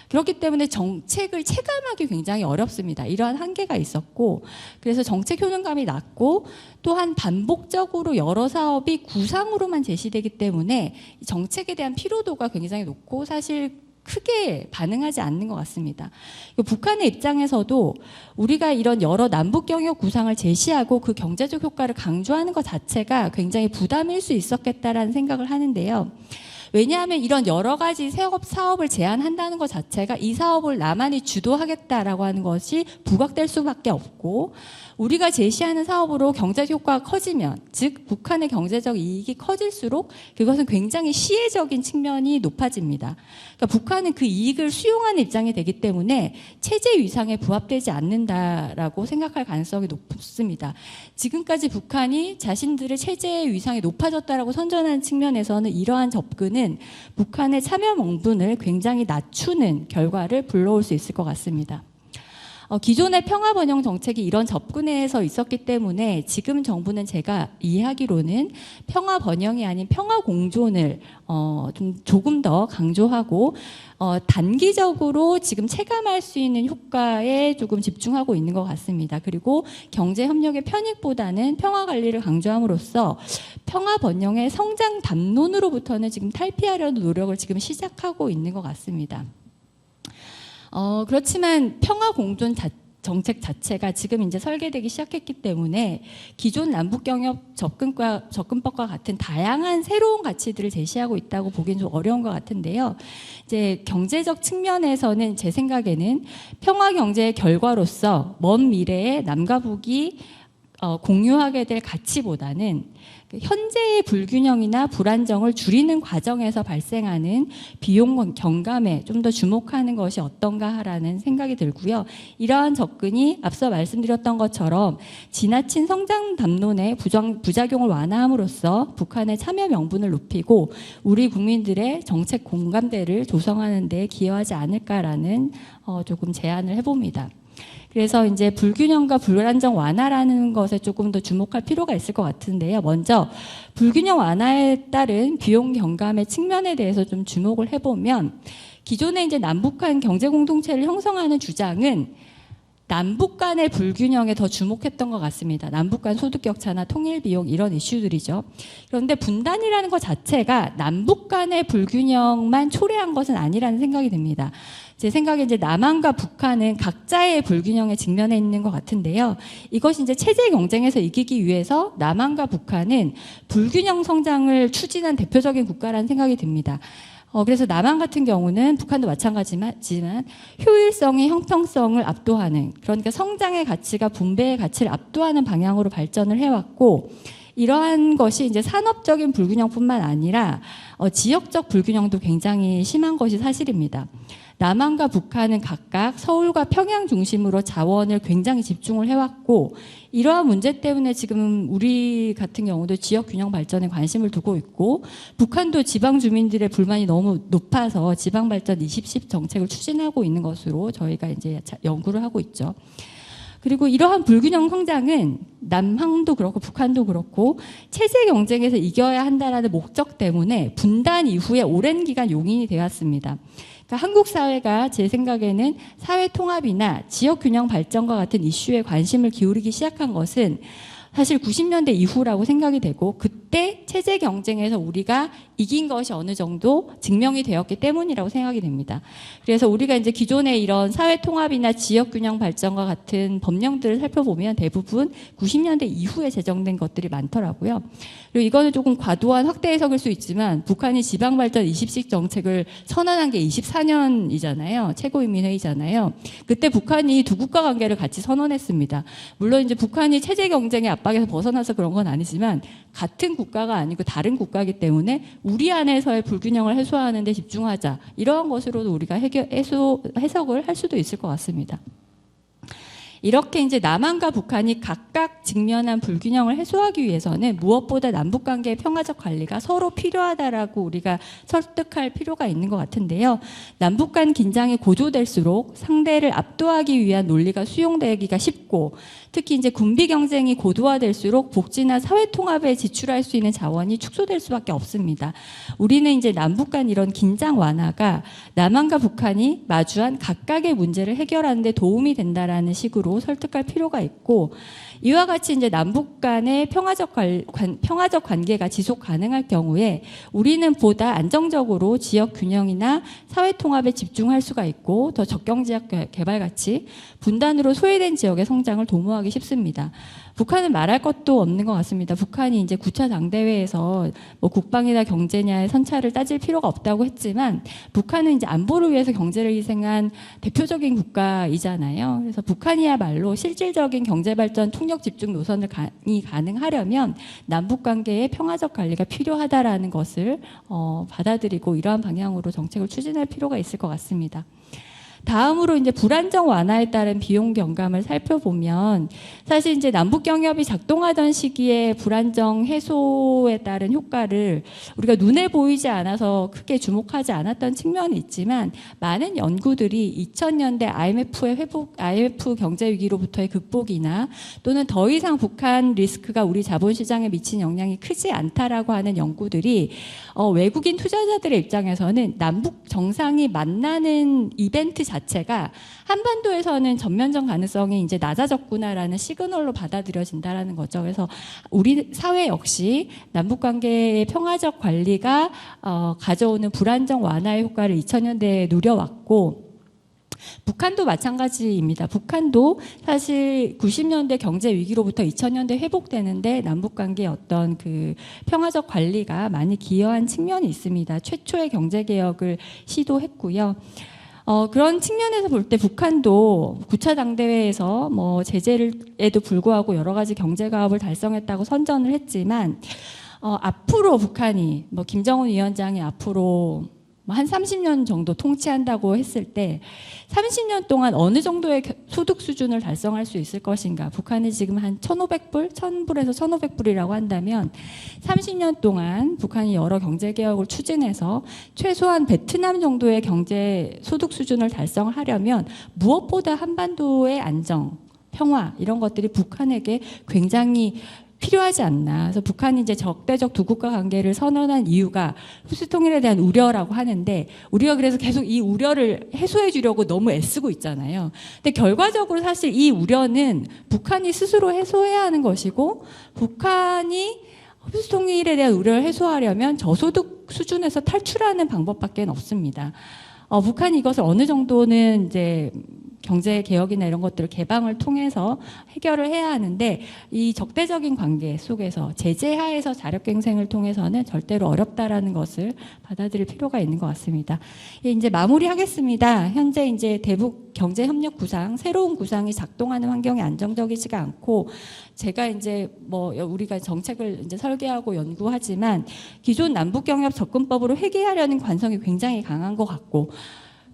C: 그렇기 때문에 정책을 체감하기 굉장히 어렵습니다. 이러한 한계가 있었고, 그래서 정책 효능감이 낮고, 또한 반복적으로 여러 사업이 구상으로만 제시되기 때문에 정책에 대한 피로도가 굉장히 높고 사실 크게 반응하지 않는 것 같습니다. 북한의 입장에서도 우리가 이런 여러 남북 경협 구상을 제시하고 그 경제적 효과를 강조하는 것 자체가 굉장히 부담일 수 있었겠다라는 생각을 하는데요. 왜냐하면 이런 여러 가지 사업을 제한한다는 것 자체가 이 사업을 남한이 주도하겠다라고 하는 것이 부각될 수밖에 없고, 우리가 제시하는 사업으로 경제 효과가 커지면, 즉 북한의 경제적 이익이 커질수록 그것은 굉장히 시혜적인 측면이 높아집니다. 그러니까 북한은 그 이익을 수용하는 입장이 되기 때문에 체제 위상에 부합되지 않는다라고 생각할 가능성이 높습니다. 지금까지 북한이 자신들의 체제의 위상이 높아졌다라고 선전하는 측면에서는 이러한 접근은 북한의 참여 명분을 굉장히 낮추는 결과를 불러올 수 있을 것 같습니다. 기존의 평화 번영 정책이 이런 접근에서 있었기 때문에 지금 정부는 제가 이해하기로는 평화 번영이 아닌 평화 공존을 조금 더 강조하고 단기적으로 지금 체감할 수 있는 효과에 조금 집중하고 있는 것 같습니다. 그리고 경제 협력의 편익보다는 평화 관리를 강조함으로써 평화 번영의 성장 담론으로부터는 지금 탈피하려는 노력을 지금 시작하고 있는 것 같습니다. 그렇지만 평화 공존 정책 자체가 지금 이제 설계되기 시작했기 때문에 기존 남북 경협 접근법과 같은 다양한 새로운 가치들을 제시하고 있다고 보기엔 좀 어려운 것 같은데요. 이제 경제적 측면에서는 제 생각에는 평화 경제의 결과로서 먼 미래에 남과 북이 공유하게 될 가치보다는 현재의 불균형이나 불안정을 줄이는 과정에서 발생하는 비용 경감에 좀 더 주목하는 것이 어떤가라는 생각이 들고요. 이러한 접근이 앞서 말씀드렸던 것처럼 지나친 성장 담론의 부작용을 완화함으로써 북한의 참여 명분을 높이고 우리 국민들의 정책 공감대를 조성하는 데 기여하지 않을까라는 조금 제안을 해봅니다. 그래서 이제 불균형과 불안정 완화라는 것에 조금 더 주목할 필요가 있을 것 같은데요. 먼저 불균형 완화에 따른 비용 경감의 측면에 대해서 좀 주목을 해보면 기존에 이제 남북한 경제 공동체를 형성하는 주장은 남북 간의 불균형에 더 주목했던 것 같습니다. 남북 간 소득 격차나 통일 비용 이런 이슈들이죠. 그런데 분단이라는 것 자체가 남북 간의 불균형만 초래한 것은 아니라는 생각이 듭니다. 제 생각에 이제 남한과 북한은 각자의 불균형에 직면해 있는 것 같은데요. 이것이 이제 체제 경쟁에서 이기기 위해서 남한과 북한은 불균형 성장을 추진한 대표적인 국가라는 생각이 듭니다. 그래서 남한 같은 경우는 북한도 마찬가지지만 효율성이 형평성을 압도하는, 그러니까 성장의 가치가 분배의 가치를 압도하는 방향으로 발전을 해왔고, 이러한 것이 이제 산업적인 불균형뿐만 아니라 지역적 불균형도 굉장히 심한 것이 사실입니다. 남한과 북한은 각각 서울과 평양 중심으로 자원을 굉장히 집중을 해왔고, 이러한 문제 때문에 지금 우리 같은 경우도 지역 균형 발전에 관심을 두고 있고, 북한도 지방 주민들의 불만이 너무 높아서 지방 발전 2010 정책을 추진하고 있는 것으로 저희가 이제 연구를 하고 있죠. 그리고 이러한 불균형 성장은 남한도 그렇고 북한도 그렇고 체제 경쟁에서 이겨야 한다라는 목적 때문에 분단 이후에 오랜 기간 용인이 되었습니다. 그러니까 한국 사회가 제 생각에는 사회 통합이나 지역 균형 발전과 같은 이슈에 관심을 기울이기 시작한 것은 사실 90년대 이후라고 생각이 되고, 그때 체제 경쟁에서 우리가 이긴 것이 어느 정도 증명이 되었기 때문이라고 생각이 됩니다. 그래서 우리가 이제 기존의 이런 사회 통합이나 지역 균형 발전과 같은 법령들을 살펴보면 대부분 90년대 이후에 제정된 것들이 많더라고요. 그리고 이거는 조금 과도한 확대 해석일 수 있지만 북한이 지방 발전 20식 정책을 선언한 게 24년이잖아요. 최고인민회의잖아요. 그때 북한이 두 국가 관계를 같이 선언했습니다. 물론 이제 북한이 체제 경쟁의 압박에서 벗어나서 그런 건 아니지만 같은 국가가 아니고 다른 국가이기 때문에 우리 안에서의 불균형을 해소하는 데 집중하자, 이러한 것으로도 우리가 해석을 할 수도 있을 것 같습니다. 이렇게 이제 남한과 북한이 각각 직면한 불균형을 해소하기 위해서는 무엇보다 남북관계의 평화적 관리가 서로 필요하다라고 우리가 설득할 필요가 있는 것 같은데요. 남북 간 긴장이 고조될수록 상대를 압도하기 위한 논리가 수용되기가 쉽고, 특히 이제 군비 경쟁이 고도화될수록 복지나 사회 통합에 지출할 수 있는 자원이 축소될 수밖에 없습니다. 우리는 이제 남북 간 이런 긴장 완화가 남한과 북한이 마주한 각각의 문제를 해결하는 데 도움이 된다라는 식으로 설득할 필요가 있고, 이와 같이 이제 남북 간의 평화적 관계가 지속 가능할 경우에 우리는 보다 안정적으로 지역 균형이나 사회 통합에 집중할 수가 있고, 더 적경 지역 개발 같이 분단으로 소외된 지역의 성장을 도모하기 쉽습니다. 북한은 말할 것도 없는 것 같습니다. 북한이 이제 9차 당대회에서 뭐 국방이나 경제냐의 선차를 따질 필요가 없다고 했지만 북한은 이제 안보를 위해서 경제를 희생한 대표적인 국가이잖아요. 그래서 북한이야말로 실질적인 경제 발전 총력 집중 노선을 가능하려면 남북 관계의 평화적 관리가 필요하다라는 것을 받아들이고 이러한 방향으로 정책을 추진할 필요가 있을 것 같습니다. 다음으로 이제 불안정 완화에 따른 비용 경감을 살펴보면 사실 이제 남북 경협이 작동하던 시기에 불안정 해소에 따른 효과를 우리가 눈에 보이지 않아서 크게 주목하지 않았던 측면이 있지만 많은 연구들이 2000년대 IMF 경제 위기로부터의 극복이나 또는 더 이상 북한 리스크가 우리 자본시장에 미친 영향이 크지 않다라고 하는 연구들이 외국인 투자자들의 입장에서는 남북 정상이 만나는 이벤트 자체가 한반도에서는 전면전 가능성이 이제 낮아졌구나라는 시그널로 받아들여진다라는 거죠. 그래서 우리 사회 역시 남북 관계의 평화적 관리가 가져오는 불안정 완화의 효과를 2000년대에 누려왔고 북한도 마찬가지입니다. 북한도 사실 90년대 경제 위기로부터 2000년대 회복되는데 남북 관계의 어떤 그 평화적 관리가 많이 기여한 측면이 있습니다. 최초의 경제 개혁을 시도했고요. 그런 측면에서 볼 때 북한도 9차 당대회에서 뭐 제재에도 불구하고 여러 가지 경제 가업을 달성했다고 선전을 했지만 앞으로 북한이 뭐 김정은 위원장이 앞으로 한 30년 정도 통치한다고 했을 때 30년 동안 어느 정도의 소득 수준을 달성할 수 있을 것인가. 북한이 지금 한 1,500불, 1,000불에서 1,500불이라고 한다면 30년 동안 북한이 여러 경제개혁을 추진해서 최소한 베트남 정도의 경제 소득 수준을 달성하려면 무엇보다 한반도의 안정, 평화 이런 것들이 북한에게 굉장히 필요하지 않나. 그래서 북한이 이제 적대적 두 국가 관계를 선언한 이유가 흡수 통일에 대한 우려라고 하는데 우리가 그래서 계속 이 우려를 해소해 주려고 너무 애쓰고 있잖아요. 근데 결과적으로 사실 이 우려는 북한이 스스로 해소해야 하는 것이고 북한이 흡수 통일에 대한 우려를 해소하려면 저소득 수준에서 탈출하는 방법밖에 없습니다. 북한이 이것을 어느 정도는 이제 경제 개혁이나 이런 것들을 개방을 통해서 해결을 해야 하는데 이 적대적인 관계 속에서 제재 하에서 자력갱생을 통해서는 절대로 어렵다라는 것을 받아들일 필요가 있는 것 같습니다. 이제 마무리하겠습니다. 현재 이제 대북 경제 협력 구상 새로운 구상이 작동하는 환경이 안정적이지가 않고 제가 이제 뭐 우리가 정책을 이제 설계하고 연구하지만 기존 남북 경협 접근법으로 회귀하려는 관성이 굉장히 강한 것 같고.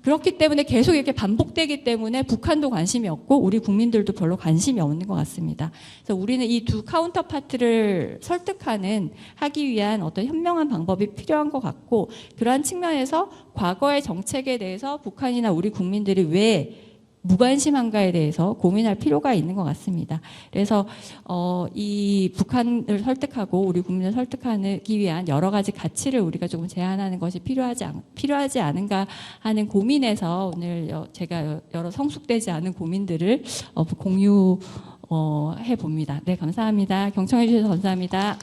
C: 그렇기 때문에 계속 이렇게 반복되기 때문에 북한도 관심이 없고 우리 국민들도 별로 관심이 없는 것 같습니다. 그래서 우리는 이 두 카운터파트를 하기 위한 어떤 현명한 방법이 필요한 것 같고 그러한 측면에서 과거의 정책에 대해서 북한이나 우리 국민들이 왜 무관심한가에 대해서 고민할 필요가 있는 것 같습니다. 그래서 이 북한을 설득하고 우리 국민을 설득하기 위한 여러 가지 가치를 우리가 조금 제안하는 것이 필요하지 않은가 하는 고민에서 오늘 제가 여러 성숙되지 않은 고민들을 공유해 봅니다. 네, 감사합니다. 경청해 주셔서 감사합니다.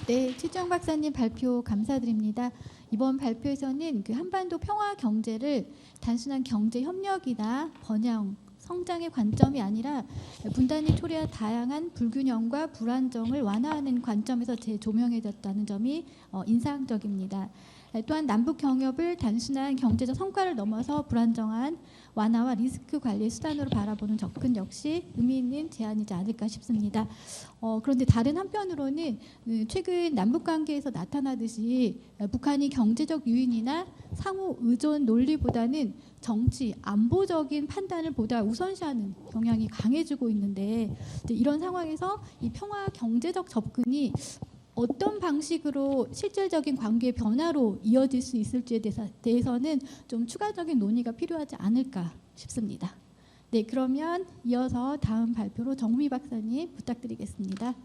A: 네, 최지영 박사님 발표 감사드립니다. 이번 발표에서는 그 한반도 평화 경제를 단순한 경제 협력이나 번영, 성장의 관점이 아니라 분단이 초래한 다양한 불균형과 불안정을 완화하는 관점에서 재조명해졌다는 점이 인상적입니다. 또한 남북 경협을 단순한 경제적 성과를 넘어서 불안정한 완화와 리스크 관리의 수단으로 바라보는 접근 역시 의미 있는 제안이지 않을까 싶습니다. 그런데 다른 한편으로는 최근 남북 관계에서 나타나듯이 북한이 경제적 유인이나 상호 의존 논리보다는 정치, 안보적인 판단을 보다 우선시하는 경향이 강해지고 있는데 이런 상황에서 이 평화 경제적 접근이 어떤 방식으로 실질적인 관계 변화로 이어질 수 있을지에 대해서는 좀 추가적인 논의가 필요하지 않을까 싶습니다. 네, 그러면 이어서 다음 발표로 정미 박사님 부탁드리겠습니다.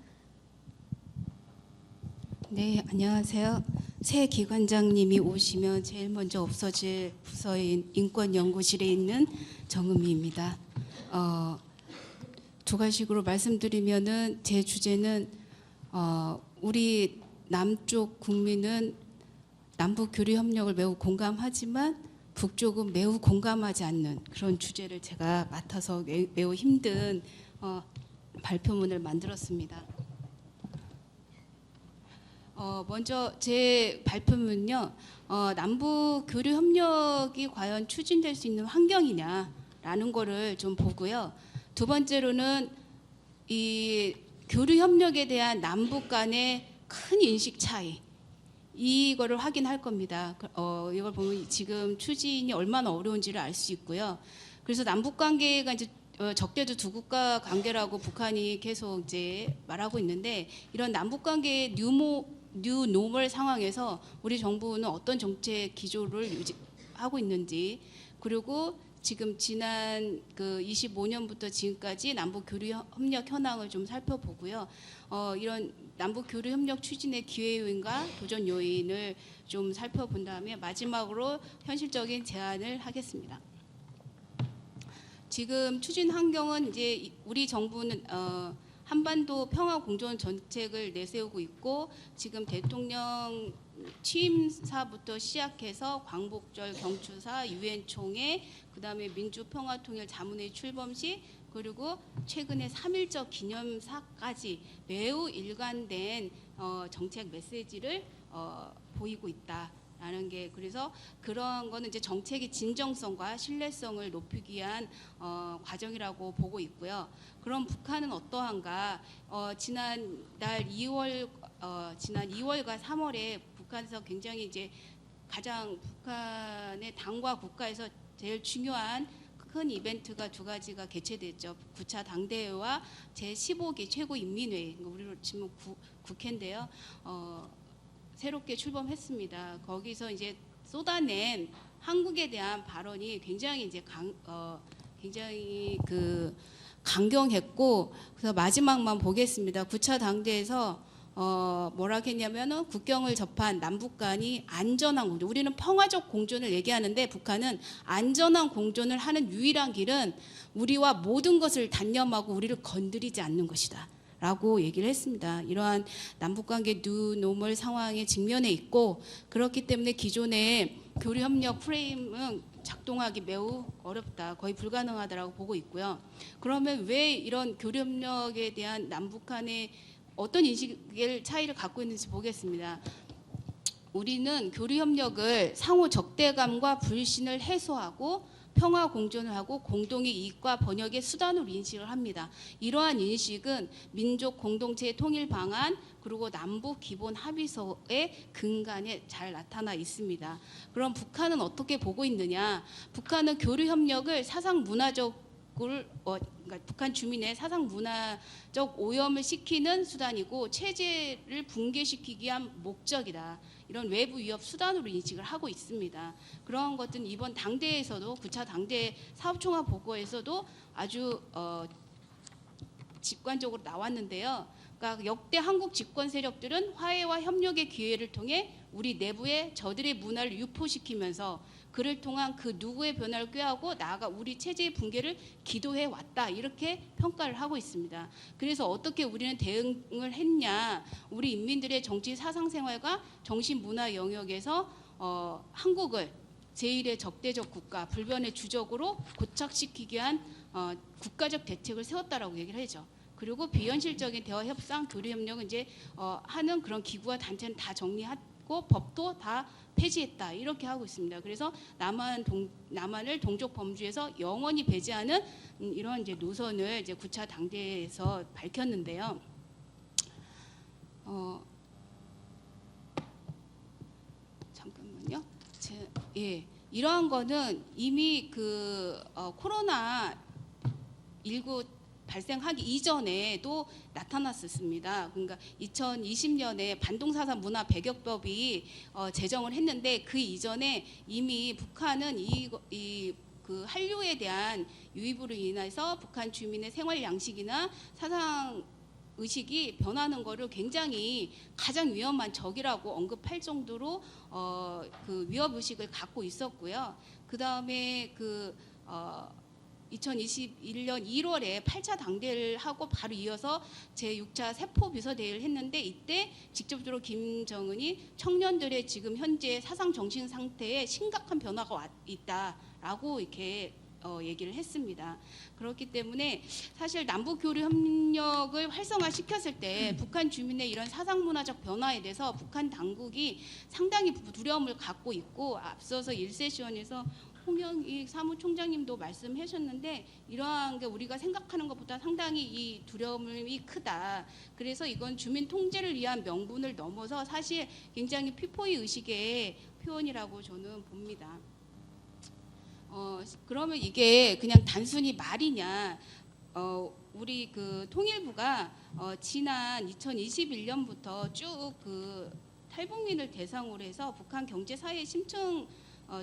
D: 네, 안녕하세요. 새 기관장님이 오시면 제일 먼저 없어질 부서인 인권연구실에 있는 정은미입니다. 두 가지로 말씀드리면은 제 주제는 우리 남쪽 국민은 남북 교류 협력을 매우 공감하지만 북쪽은 매우 공감하지 않는 그런 주제를 제가 맡아서 매우 힘든 발표문을 만들었습니다. 먼저 제 발표문은요, 남북 교류 협력이 과연 추진될 수 있는 환경이냐라는 거를 좀 보고요. 두 번째로는 이 교류 협력에 대한 남북 간의 큰 인식 차이, 이거를 확인할 겁니다. 이걸 보면 지금 추진이 얼마나 어려운지를 알 수 있고요. 그래서 남북 관계가 이제 적대도 두 국가 관계라고 북한이 계속 이제 말하고 있는데, 이런 남북 관계의 뉴 노멀 상황에서 우리 정부는 어떤 정책 기조를 유지하고 있는지, 그리고 지금 지난 그 25년부터 지금까지 남북 교류 협력 현황을 좀 살펴보고요. 이런 남북 교류 협력 추진의 기회 요인과 도전 요인을 좀 살펴본 다음에 마지막으로 현실적인 제안을 하겠습니다. 지금 추진 환경은 이제 우리 정부는 한반도 평화 공존 정책을 내세우고 있고, 지금 대통령 취임사부터 시작해서 광복절 경추사, 유엔 총회, 그다음에 민주평화통일 자문회 출범식, 그리고 최근에 3.1절 기념사까지 매우 일관된 정책 메시지를 보이고 있다라는 게, 그래서 그런 거는 이제 정책의 진정성과 신뢰성을 높이기 위한 과정이라고 보고 있고요. 그럼 북한은 어떠한가? 지난 2월과 3월에 북한에서 굉장히 이제 가장 북한의 당과 국가에서 제일 중요한 큰 이벤트가 두 가지가 개최됐죠. 9차 당대회와 제15기 최고인민회의, 우리로 치면 국회인데요. 새롭게 출범했습니다. 거기서 이제 쏟아낸 한국에 대한 발언이 굉장히 이제 굉장히 강경했고, 그래서 마지막만 보겠습니다. 9차 당대에서 뭐라 했냐면은 국경을 접한 남북 간이 안전한 공존, 우리는 평화적 공존을 얘기하는데 북한은 안전한 공존을 하는 유일한 길은 우리와 모든 것을 단념하고 우리를 건드리지 않는 것이다 라고 얘기를 했습니다. 이러한 남북관계 뉴 노멀 상황에 직면해 있고, 그렇기 때문에 기존의 교류협력 프레임은 작동하기 매우 어렵다, 거의 불가능하다라고 보고 있고요. 그러면 왜 이런 교류협력에 대한 남북 간의 어떤 인식의 차이를 갖고 있는지 보겠습니다. 우리는 교류협력을 상호 적대감과 불신을 해소하고 평화 공존을 하고 공동의 이익과 번역의 수단으로 인식을 합니다. 이러한 인식은 민족 공동체 통일 방안, 그리고 남북 기본 합의서의 근간에 잘 나타나 있습니다. 그럼 북한은 어떻게 보고 있느냐? 북한은 교류협력을 사상 문화적 그러니까 북한 주민의 사상 문화적 오염을 시키는 수단이고 체제를 붕괴시키기 위한 목적이다, 이런 외부 위협 수단으로 인식을 하고 있습니다. 그런 것들은 이번 당대에서도 9차 당대 사업총화 보고에서도 아주 직관적으로 나왔는데요. 그러니까 역대 한국 집권 세력들은 화해와 협력의 기회를 통해 우리 내부에 저들의 문화를 유포시키면서 그를 통한 그 누구의 변화를 꾀하고 나아가 우리 체제의 붕괴를 기도해 왔다, 이렇게 평가를 하고 있습니다. 그래서 어떻게 우리는 대응을 했냐? 우리 인민들의 정치 사상 생활과 정신 문화 영역에서 한국을 제1의 적대적 국가, 불변의 주적으로 고착시키기 위한 국가적 대책을 세웠다라고 얘기를 하죠. 그리고 비현실적인 대화 협상, 교류 협력은 이제 하는 그런 기구와 단체는 다 정리하고 법도 다 폐지했다, 이렇게 하고 있습니다. 그래서 남한을 동족 범주에서 영원히 배제하는 이런 이제 노선을 이제 9차 당대에서 밝혔는데요. 잠깐만요. 이러한 거는 이미 코로나 19 발생하기 이전에도 나타났었습니다. 그러니까 2020년에 반동사상 문화 배격법이 제정을 했는데, 그 이전에 이미 북한은 그 한류에 대한 유입으로 인해서 북한 주민의 생활 양식이나 사상 의식이 변하는 거를 굉장히 가장 위험한 적이라고 언급할 정도로 그 위협 의식을 갖고 있었고요. 그 다음에 2021년 1월에 8차 당대를 하고 바로 이어서 제6차 세포 비서대회를 했는데, 이때 직접적으로 김정은이 청년들의 지금 현재 사상 정신 상태에 심각한 변화가 있다라고 이렇게 얘기를 했습니다. 그렇기 때문에 사실 남북 교류 협력을 활성화시켰을 때 북한 주민의 이런 사상 문화적 변화에 대해서 북한 당국이 상당히 두려움을 갖고 있고, 앞서서 1세션에서 홍영익 사무총장님도 말씀하셨는데 이러한 게 우리가 생각하는 것보다 상당히 이 두려움이 크다. 그래서 이건 주민 통제를 위한 명분을 넘어서 사실 굉장히 피포의 의식의 표현이라고 저는 봅니다. 그러면 이게 그냥 단순히 말이냐? 우리 그 통일부가 지난 2021년부터 쭉 그 탈북민을 대상으로 해서 북한 경제 사회 심층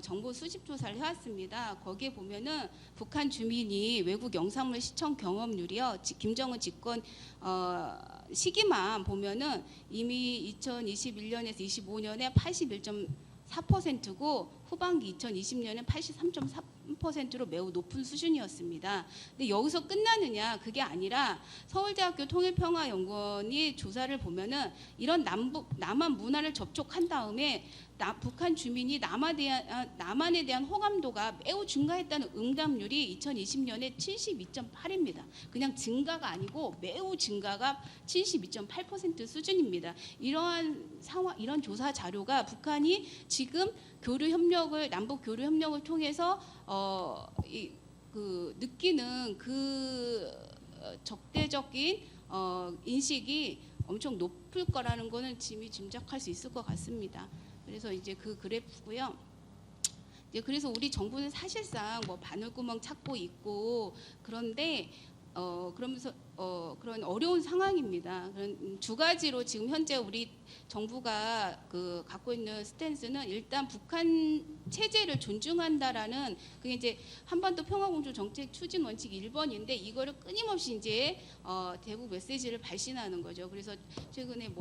D: 정보 수집 조사를 해왔습니다. 거기에 보면은 북한 주민이 외국 영상물 시청 경험률이요, 김정은 집권 시기만 보면은 이미 2021년에서 25년에 81.4%고 후반기 2020년에 83.3%로 매우 높은 수준이었습니다. 근데 여기서 끝나느냐? 그게 아니라 서울대학교 통일평화연구원이 조사를 보면은 이런 남한 문화를 접촉한 다음에 북한 주민이 남한에 대한 호감도가 매우 증가했다는 응답률이 2020년에 72.8입니다. 그냥 증가가 아니고 매우 증가가 72.8% 수준입니다. 이러한 상황, 이런 조사 자료가 북한이 지금 남북 교류 협력을 통해서 느끼는 그 적대적인 인식이 엄청 높을 거라는 거는 이미 짐작할 수 있을 것 같습니다. 그래서 이제 그 그래프고요. 그래서 우리 정부는 사실상 뭐 바늘구멍 찾고 있고, 그런데 그러면서 그런 어려운 상황입니다. 그런 두 가지로 지금 현재 우리 정부가 갖고 있는 스탠스는, 일단 북한 체제를 존중한다라는 그게 이제 한반도 평화공조 정책 추진 원칙 1번인데 이거를 끊임없이 이제 대북 메시지를 발신하는 거죠. 그래서 최근에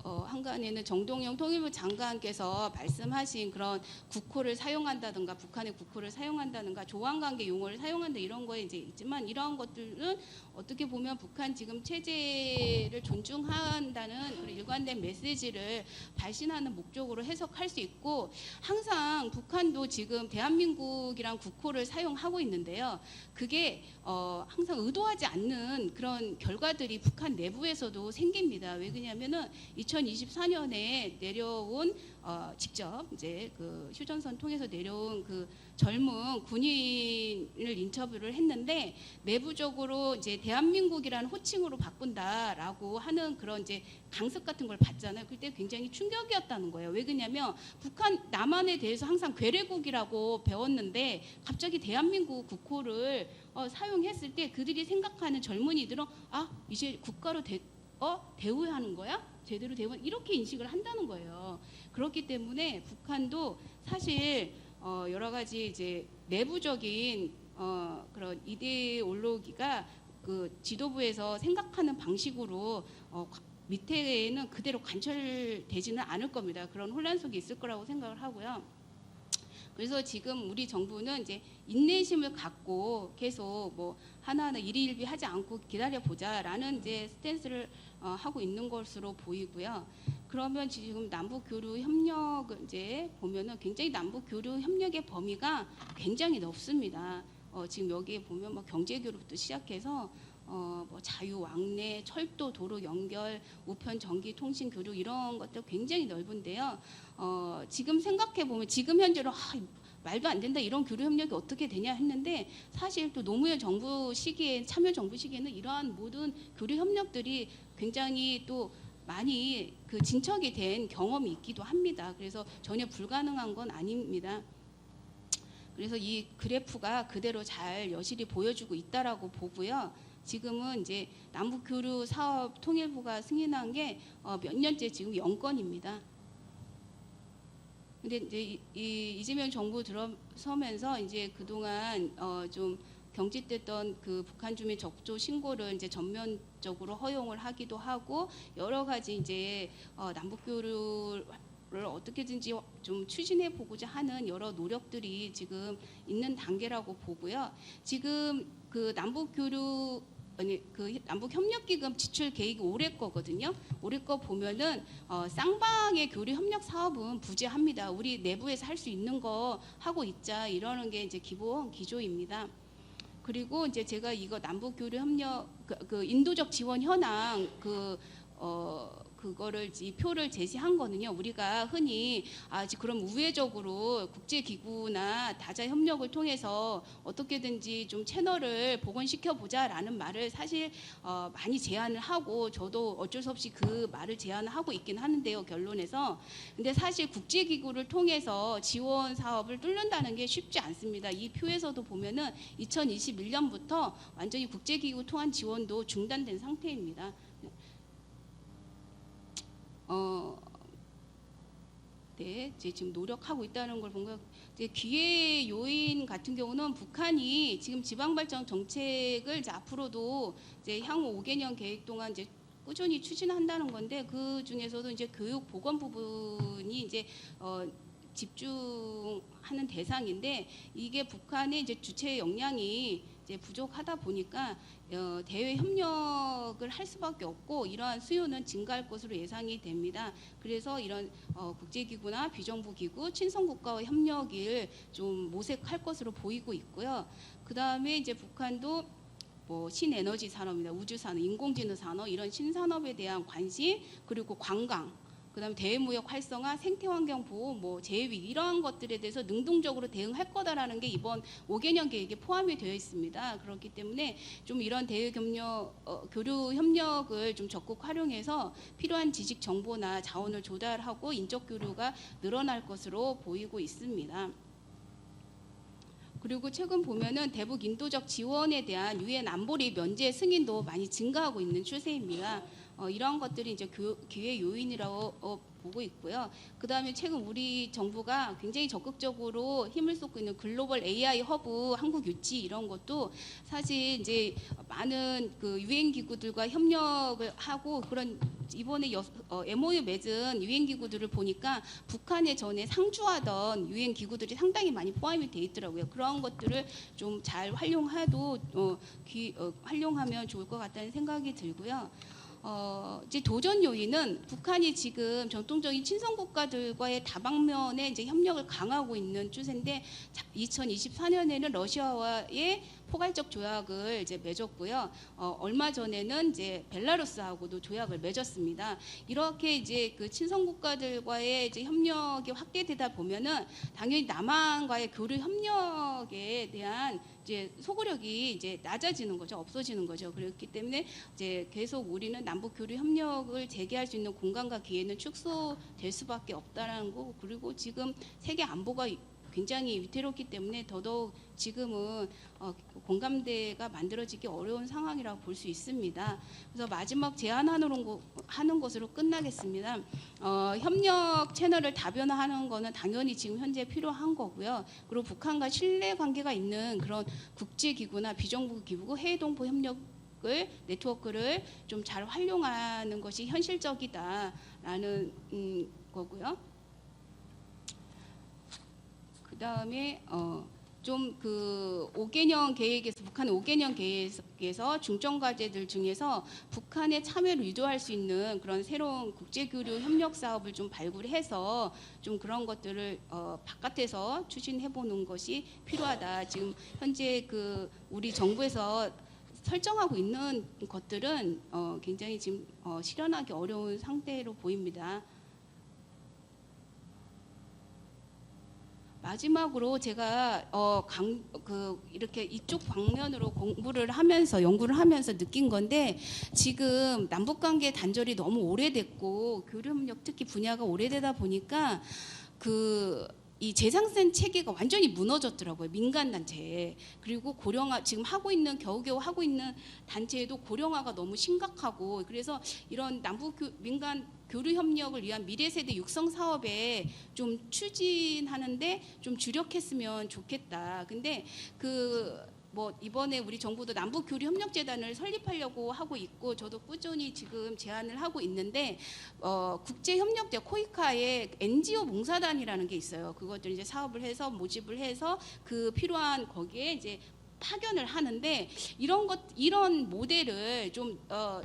D: 한간에는 정동영 통일부 장관께서 말씀하신 그런 국호를 사용한다든가, 북한의 국호를 사용한다든가, 조항관계 용어를 사용한다, 이런 거에 이제 있지만, 이러한 것들은 어떻게 보면 북한 지금 체제를 존중한다는 그런 일관된 메시지를 발신하는 목적으로 해석할 수 있고, 항상 북한도 지금 대한민국이란 국호를 사용하고 있는데요. 그게 항상 의도하지 않는 그런 결과들이 북한 내부에서도 생깁니다. 왜 그러냐면은 2024년에 내려온 직접 이제 그 휴전선 통해서 내려온 그 젊은 군인을 인터뷰를 했는데, 내부적으로 이제 대한민국이라는 호칭으로 바꾼다라고 하는 그런 이제 강습 같은 걸 봤잖아요. 그때 굉장히 충격이었다는 거예요. 왜 그러냐면 북한 남한에 대해서 항상 괴뢰국이라고 배웠는데 갑자기 대한민국 국호를 사용했을 때 그들이 생각하는 젊은이들은 이제 국가로 대우하는 거야? 제대로 대우, 이렇게 인식을 한다는 거예요. 그렇기 때문에 북한도 사실 여러 가지 이제 내부적인 그런 이데올로기가 그 지도부에서 생각하는 방식으로 밑에는 그대로 관철되지는 않을 겁니다. 그런 혼란 속에 있을 거라고 생각을 하고요. 그래서 지금 우리 정부는 이제 인내심을 갖고 계속 하나하나 일희일비하지 않고 기다려 보자라는 이제 스탠스를 하고 있는 것으로 보이고요. 그러면 지금 남북 교류 협력을 이제 보면은 굉장히 남북 교류 협력의 범위가 굉장히 넓습니다. 지금 여기에 보면 경제 교류부터 시작해서 자유 왕래, 철도, 도로 연결, 우편 전기 통신 교류, 이런 것도 굉장히 넓은데요. 지금 생각해 보면 지금 현재로 말도 안 된다, 이런 교류 협력이 어떻게 되냐 했는데, 사실 또 노무현 정부 시기에, 참여 정부 시기에는 이러한 모든 교류 협력들이 굉장히 또 많이 그 진척이 된 경험이 있기도 합니다. 그래서 전혀 불가능한 건 아닙니다. 그래서 이 그래프가 그대로 잘 여실히 보여주고 있다라고 보고요. 지금은 이제 남북 교류 사업 통일부가 승인한 게 몇 년째 지금 0건입니다. 근데 이제 이재명 정부 들어서면서 이제 그동안 좀 경직됐던 그 북한 주민 적조 신고를 이제 전면적으로 허용을 하기도 하고, 여러 가지 이제 남북 교류를 어떻게든지 좀 추진해 보고자 하는 여러 노력들이 지금 있는 단계라고 보고요. 지금 그 남북 교류 그 남북 협력 기금 지출 계획이 올해 거거든요. 올해 거 보면은 쌍방의 교류 협력 사업은 부재합니다. 우리 내부에서 할 수 있는 거 하고 있자 이러는 게 이제 기본 기조입니다. 그리고 이제 제가 이거 남북 교류 협력 그 인도적 지원 현황 그거를 이 표를 제시한 거는요. 우리가 흔히 그럼 우회적으로 국제기구나 다자 협력을 통해서 어떻게든지 좀 채널을 복원시켜 보자라는 말을 사실 많이 제안을 하고 저도 어쩔 수 없이 그 말을 제안을 하고 있긴 하는데요. 결론에서 근데 사실 국제기구를 통해서 지원 사업을 뚫는다는 게 쉽지 않습니다. 이 표에서도 보면은 2021년부터 완전히 국제기구 통한 지원도 중단된 상태입니다. 네, 이제 지금 노력하고 있다는 걸 본거 기회 요인 같은 경우는 북한이 지금 지방발전 정책을 이제 앞으로도 이제 향후 5개년 계획 동안 이제 꾸준히 추진한다는 건데 그 중에서도 이제 교육 보건 부분이 이제 집중하는 대상인데 이게 북한의 이제 주체 역량이 이제 부족하다 보니까 대외 협력을 할 수밖에 없고 이러한 수요는 증가할 것으로 예상이 됩니다. 그래서 이런 국제기구나 비정부기구, 친선국가와 협력을 좀 모색할 것으로 보이고 있고요. 그 다음에 이제 북한도 뭐 신에너지 산업이나 우주산업, 인공지능 산업 이런 신산업에 대한 관심 그리고 관광 그다음에 대외무역 활성화, 생태환경 보호, 뭐 재해위 이러한 것들에 대해서 능동적으로 대응할 거다라는 게 이번 5개년 계획에 포함이 되어 있습니다. 그렇기 때문에 좀 이런 대외 교류 협력을 좀 적극 활용해서 필요한 지식 정보나 자원을 조달하고 인적 교류가 늘어날 것으로 보이고 있습니다. 그리고 최근 보면은 대북 인도적 지원에 대한 유엔 안보리 면제 승인도 많이 증가하고 있는 추세입니다. 이런 것들이 이제 기회 요인이라고 보고 있고요. 그 다음에 최근 우리 정부가 굉장히 적극적으로 힘을 쏟고 있는 글로벌 AI 허브 한국 유치 이런 것도 사실 이제 많은 그 유엔 기구들과 협력을 하고 그런 이번에 MOU 맺은 유엔 기구들을 보니까 북한에 전에 상주하던 유엔 기구들이 상당히 많이 포함이 돼 있더라고요. 그런 것들을 좀 잘 활용하면 좋을 것 같다는 생각이 들고요. 이제 도전 요인은 북한이 지금 전통적인 친선 국가들과의 다방면의 이제 협력을 강화하고 있는 추세인데 2024년에는 러시아와의 포괄적 조약을 이제 맺었고요. 얼마 전에는 이제 벨라루스하고도 조약을 맺었습니다. 이렇게 이제 그 친선 국가들과의 이제 협력이 확대되다 보면은 당연히 남한과의 교류 협력에 대한 이제 소구력이 이제 낮아지는 거죠. 없어지는 거죠. 그렇기 때문에 이제 계속 우리는 남북 교류 협력을 재개할 수 있는 공간과 기회는 축소될 수밖에 없다라는 거. 그리고 지금 세계 안보가 굉장히 위태롭기 때문에 더더욱 지금은 공감대가 만들어지기 어려운 상황이라고 볼 수 있습니다. 그래서 마지막 제안하는 것으로 끝나겠습니다. 협력 채널을 다변화하는 것은 당연히 지금 현재 필요한 거고요. 그리고 북한과 신뢰 관계가 있는 그런 국제기구나 비정부 기구, 해외동포 협력 네트워크를 좀 잘 활용하는 것이 현실적이다라는 거고요. 그다음에 좀 그 5개년 계획에서 북한의 5개년 계획에서 중점 과제들 중에서 북한의 참여를 유도할 수 있는 그런 새로운 국제교류 협력 사업을 좀 발굴해서 좀 그런 것들을 바깥에서 추진해 보는 것이 필요하다. 지금 현재 그 우리 정부에서 설정하고 있는 것들은 굉장히 지금 실현하기 어려운 상태로 보입니다. 마지막으로 제가 이렇게 이쪽 방면으로 연구를 하면서 느낀 건데 지금 남북 관계 단절이 너무 오래됐고 교류 협력 특히 분야가 오래되다 보니까 이 재상생 체계가 완전히 무너졌더라고요. 민간 단체에. 그리고 고령화 지금 겨우겨우 하고 있는 단체에도 고령화가 너무 심각하고 그래서 이런 남북 민간 교류 협력을 위한 미래 세대 육성 사업에 좀 추진하는데 좀 주력했으면 좋겠다. 근데 이번에 우리 정부도 남북 교류 협력 재단을 설립하려고 하고 있고 저도 꾸준히 지금 제안을 하고 있는데 국제 협력제 코이카에 NGO 봉사단이라는 게 있어요. 그것들 이제 사업을 해서 모집을 해서 그 필요한 거기에 이제 파견을 하는데 이런 모델을 좀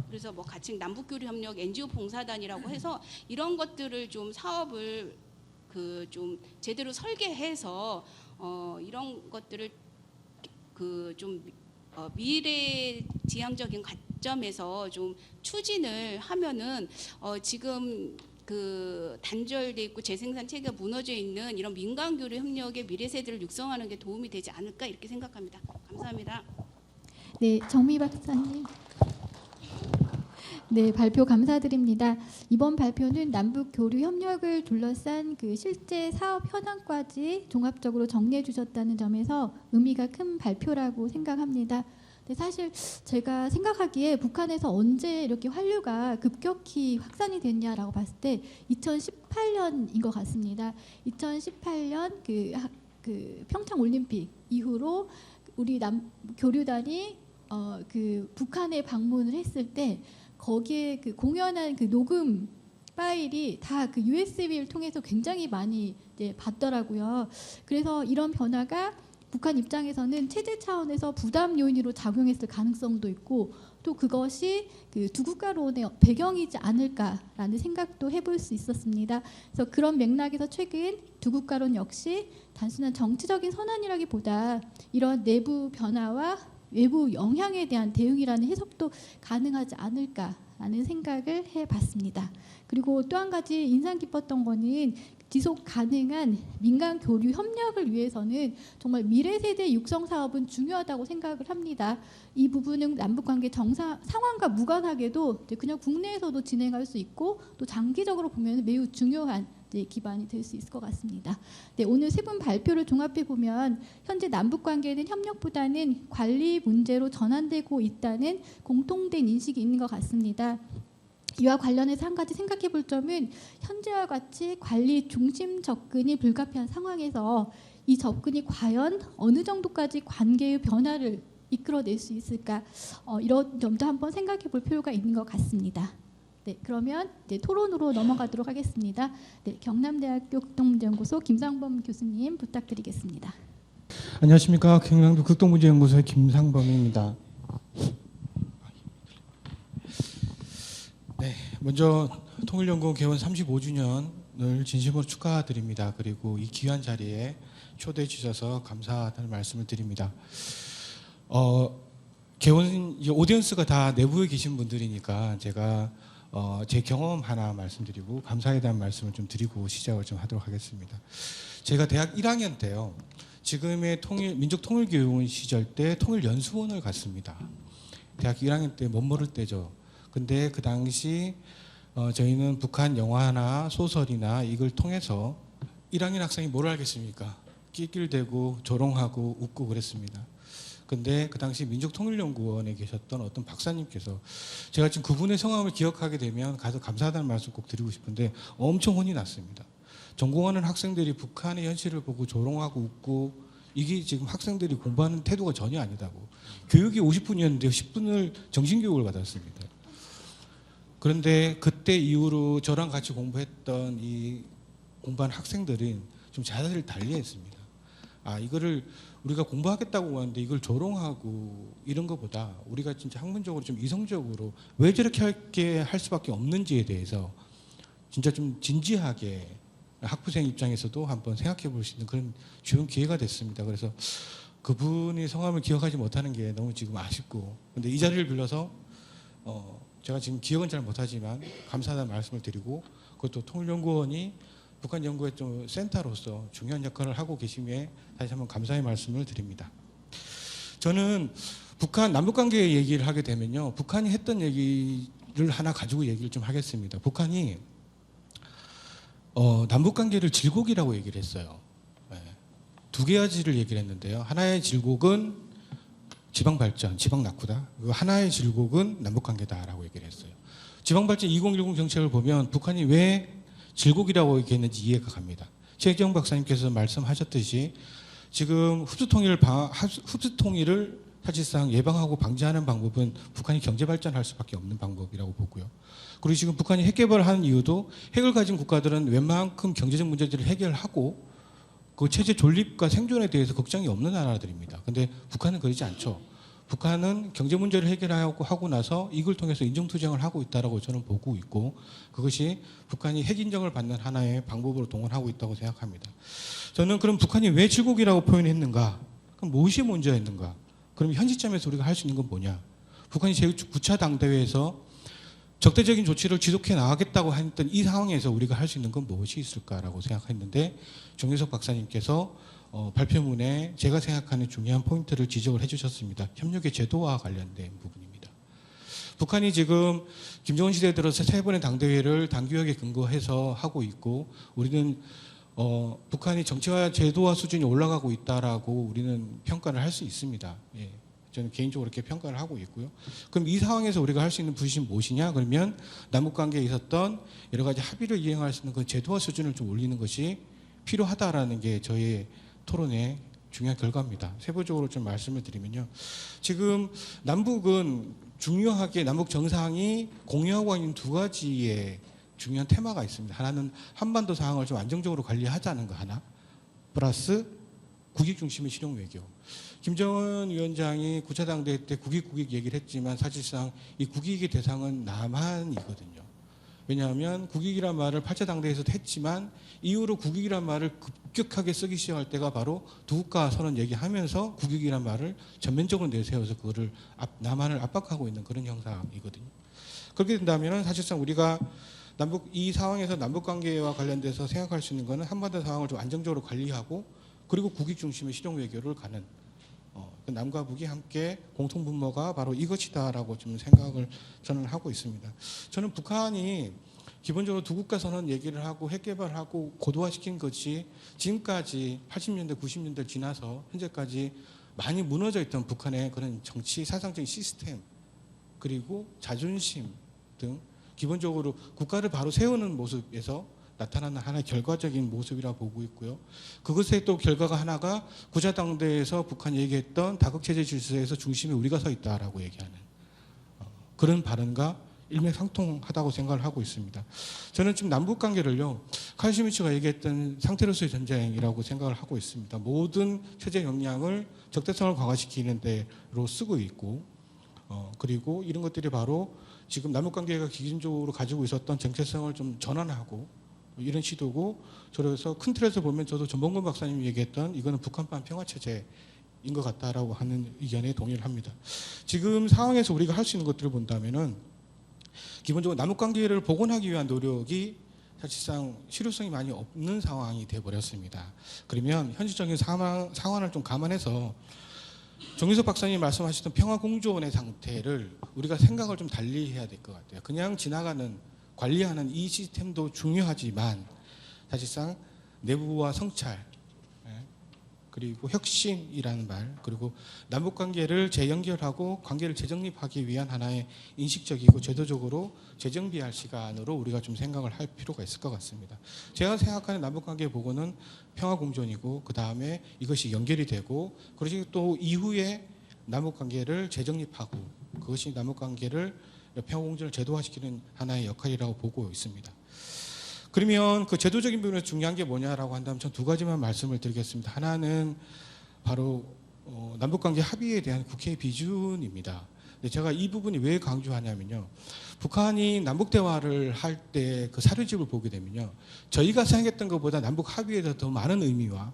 D: 그래서 뭐 가칭 남북교류협력 NGO 봉사단이라고 해서 이런 것들을 좀 사업을 그 좀 제대로 설계해서 이런 것들을 그 좀 미래지향적인 관점에서 좀 추진을 하면은 지금 그 단절돼 있고 재생산 체계가 무너져 있는 이런 민간 교류 협력의 미래 세대를 육성하는 게 도움이 되지 않을까 이렇게 생각합니다. 감사합니다.
A: 네, 정미 박사님. 네, 발표 감사드립니다. 이번 발표는 남북 교류 협력을 둘러싼 그 실제 사업 현황까지 종합적으로 정리해 주셨다는 점에서 의미가 큰 발표라고 생각합니다. 근데 사실 제가 생각하기에 북한에서 언제 이렇게 한류가 급격히 확산이 됐냐라고 봤을 때 2018년인 것 같습니다. 2018년 그 평창 올림픽 이후로 우리 교류단이 그 북한에 방문을 했을 때 거기에 그 공연한 그 녹음 파일이 다 그 USB를 통해서 굉장히 많이 이제 받더라고요. 그래서 이런 변화가 북한 입장에서는 체제 차원에서 부담 요인으로 작용했을 가능성도 있고 또 그것이 그 두 국가론의 배경이지 않을까라는 생각도 해볼 수 있었습니다. 그래서 그런 맥락에서 최근 두 국가론 역시 단순한 정치적인 선언이라기보다 이런 내부 변화와 외부 영향에 대한 대응이라는 해석도 가능하지 않을까라는 생각을 해봤습니다. 그리고 또 한 가지 인상 깊었던 거는 지속 가능한 민간 교류 협력을 위해서는 정말 미래 세대 육성 사업은 중요하다고 생각을 합니다. 이 부분은 남북 관계 상황과 무관하게도 그냥 국내에서도 진행할 수 있고 또 장기적으로 보면 매우 중요한 기반이 될 수 있을 것 같습니다. 네, 오늘 세 분 발표를 종합해 보면 현재 남북 관계는 협력보다는 관리 문제로 전환되고 있다는 공통된 인식이 있는 것 같습니다. 이와 관련해서 한 가지 생각해 볼 점은 현재와 같이 관리 중심 접근이 불가피한 상황에서 이 접근이 과연 어느 정도까지 관계의 변화를 이끌어낼 수 있을까 이런 점도 한번 생각해 볼 필요가 있는 것 같습니다. 네, 그러면 이제 토론으로 넘어가도록 하겠습니다. 네, 경남대학교 극동문제연구소 김상범 교수님 부탁드리겠습니다.
E: 안녕하십니까. 경남도 극동문제연구소의 김상범입니다. 네, 먼저 통일연구원 개원 35주년을 진심으로 축하드립니다. 그리고 이 귀한 자리에 초대해 주셔서 감사하다는 말씀을 드립니다. 개원 오디언스가 다 내부에 계신 분들이니까 제가 제 경험 하나 말씀드리고 감사에 대한 말씀을 좀 드리고 시작을 좀 하도록 하겠습니다. 제가 대학 1학년 때요. 지금의 민족통일교육원 시절 때 통일연수원을 갔습니다. 대학 1학년 때 못 모를 때죠. 근데 그 당시 저희는 북한 영화나 소설이나 이걸 통해서 1학년 학생이 뭘 알겠습니까? 낄낄대고 조롱하고 웃고 그랬습니다. 근데 그 당시 민족통일연구원에 계셨던 어떤 박사님께서 제가 지금 그분의 성함을 기억하게 되면 가서 감사하다는 말씀 꼭 드리고 싶은데 엄청 혼이 났습니다. 전공하는 학생들이 북한의 현실을 보고 조롱하고 웃고 이게 지금 학생들이 공부하는 태도가 전혀 아니다고. 교육이 50분이었는데 10분을 정신교육을 받았습니다. 그런데 그때 이후로 저랑 같이 공부했던 이 공부한 학생들은 좀 자세를 달리했습니다. 이거를 우리가 공부하겠다고 하는데 이걸 조롱하고 이런 것보다 우리가 진짜 학문적으로 좀 이성적으로 왜 저렇게 할 수밖에 없는지에 대해서 진짜 좀 진지하게 학부생 입장에서도 한번 생각해 볼 수 있는 그런 좋은 기회가 됐습니다. 그래서 그분이 성함을 기억하지 못하는 게 너무 지금 아쉽고 근데 이 자리를 빌려서 제가 지금 기억은 잘 못하지만 감사하다는 말씀을 드리고 그것도 통일연구원이 북한 연구의 좀 센터로서 중요한 역할을 하고 계심에 다시 한번 감사의 말씀을 드립니다. 저는 북한 남북관계 얘기를 하게 되면요. 북한이 했던 얘기를 하나 가지고 얘기를 좀 하겠습니다. 북한이 남북관계를 질곡이라고 얘기를 했어요. 네. 두 가지를 얘기를 했는데요. 하나의 질곡은 지방발전, 지방낙후다. 하나의 질곡은 남북관계다라고 얘기를 했어요. 지방발전 2010 정책을 보면 북한이 왜 질곡이라고 얘기했는지 이해가 갑니다. 최재형 박사님께서 말씀하셨듯이 지금 흡수통일을 사실상 예방하고 방지하는 방법은 북한이 경제발전할 수밖에 없는 방법이라고 보고요. 그리고 지금 북한이 핵개발을 하는 이유도 핵을 가진 국가들은 웬만큼 경제적 문제들을 해결하고 그 체제 존립과 생존에 대해서 걱정이 없는 나라들입니다. 근데 북한은 그러지 않죠. 북한은 경제 문제를 해결하고 나서 이걸 통해서 인정투쟁을 하고 있다라고 저는 보고 있고, 그것이 북한이 핵 인정을 받는 하나의 방법으로 동원하고 있다고 생각합니다. 저는 그럼 북한이 왜 질곡이라고 표현했는가? 그럼 무엇이 문제였는가? 그럼 현 시점에서 우리가 할 수 있는 건 뭐냐? 북한이 제9차 당대회에서 적대적인 조치를 지속해 나가겠다고 했던 이 상황에서 우리가 할 수 있는 건 무엇이 있을까라고 생각했는데, 정유석 박사님께서 발표문에 제가 생각하는 중요한 포인트를 지적을 해주셨습니다. 협력의 제도와 관련된 부분입니다. 북한이 지금 김정은 시대에 들어서 3번의 당대회를 당규약에 근거해서 하고 있고, 우리는 북한이 정치와 제도화 수준이 올라가고 있다라고 우리는 평가를 할 수 있습니다. 예. 저는 개인적으로 이렇게 평가를 하고 있고요. 그럼 이 상황에서 우리가 할 수 있는 부분이 무엇이냐? 그러면 남북관계에 있었던 여러 가지 합의를 이행할 수 있는 그 제도화 수준을 좀 올리는 것이 필요하다라는 게 저의 토론의 중요한 결과입니다. 세부적으로 좀 말씀을 드리면요. 지금 남북은 중요하게 남북 정상이 공유하고 있는 2가지의 중요한 테마가 있습니다. 하나는 한반도 상황을 좀 안정적으로 관리하자는 거 하나, 플러스 국익 중심의 실용 외교. 김정은 위원장이 9차 당대회 때 국익 얘기를 했지만 사실상 이 국익의 대상은 남한이거든요. 왜냐하면 국익이란 말을 8차 당대회에서도 했지만 이후로 국익이란 말을 급격하게 쓰기 시작할 때가 바로 두국가 선언 얘기하면서 국익이란 말을 전면적으로 내세워서 그거를 남한을 압박하고 있는 그런 형상이거든요. 그렇게 된다면 사실상 우리가 이 상황에서 남북관계와 관련돼서 생각할 수 있는 것은 한반도 상황을 좀 안정적으로 관리하고, 그리고 국익 중심의 실용 외교를 가는 남과 북이 함께 공통 분모가 바로 이것이다라고 좀 생각을 저는 하고 있습니다. 저는 북한이 기본적으로 두국가 선언 얘기를 하고 핵 개발하고 고도화시킨 것이 지금까지 80년대 90년대 지나서 현재까지 많이 무너져 있던 북한의 그런 정치 사상적인 시스템, 그리고 자존심 등 기본적으로 국가를 바로 세우는 모습에서 나타나는 하나의 결과적인 모습이라 보고 있고요. 그것의 또 결과가 하나가 9차 당대에서 북한이 얘기했던 다극체제 질서에서 중심에 우리가 서 있다라고 얘기하는 그런 발언과 일맥상통하다고 생각을 하고 있습니다. 저는 지금 남북관계를요, 칼 슈미츠가 얘기했던 상태로서의 전쟁이라고 생각을 하고 있습니다. 모든 체제 역량을 적대성을 강화시키는 데로 쓰고 있고, 그리고 이런 것들이 바로 지금 남북관계가 기본적으로 가지고 있었던 정체성을 좀 전환하고 이런 시도고, 그래서 큰 틀에서 보면 저도 전봉근 박사님이 얘기했던 이거는 북한판 평화체제인 것 같다라고 하는 의견에 동의를 합니다. 지금 상황에서 우리가 할 수 있는 것들을 본다면은 기본적으로 남북관계를 복원하기 위한 노력이 사실상 실효성이 많이 없는 상황이 되어버렸습니다. 그러면 현실적인 상황을 좀 감안해서 정유석 박사님 말씀하셨던 평화공존의 상태를 우리가 생각을 좀 달리 해야 될 것 같아요. 그냥 지나가는 관리하는 이 시스템도 중요하지만 사실상 내부와 성찰, 그리고 혁신이라는 말, 그리고 남북관계를 재연결하고 관계를 재정립하기 위한 하나의 인식적이고 제도적으로 재정비할 시간으로 우리가 좀 생각을 할 필요가 있을 것 같습니다. 제가 생각하는 남북관계 보고는 평화공존이고, 그 다음에 이것이 연결이 되고, 그리고 또 이후에 남북관계를 재정립하고 그것이 남북관계를 평화공존을 제도화시키는 하나의 역할이라고 보고 있습니다. 그러면 그 제도적인 부분에서 중요한 게 뭐냐라고 한다면 전 2가지만 말씀을 드리겠습니다. 하나는 바로 남북관계 합의에 대한 국회의 비준입니다. 근데 제가 이 부분이 왜 강조하냐면요, 북한이 남북 대화를 할 때 그 사료집을 보게 되면요, 저희가 생각했던 것보다 남북 합의에 더 많은 의미와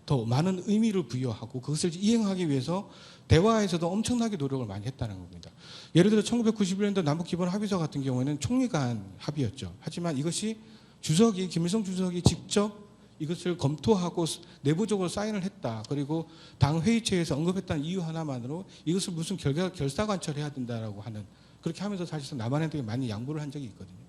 E: 더 많은 의미를 부여하고 그것을 이행하기 위해서 대화에서도 엄청나게 노력을 많이 했다는 겁니다. 예를 들어 1991년도 남북기본합의서 같은 경우에는 총리가 한 합의였죠. 하지만 이것이 김일성 주석이 직접 이것을 검토하고 내부적으로 사인을 했다. 그리고 당 회의체에서 언급했다는 이유 하나만으로 이것을 무슨 결사관철해야 된다라고 하는, 그렇게 하면서 사실상 남한한테 많이 양보를 한 적이 있거든요.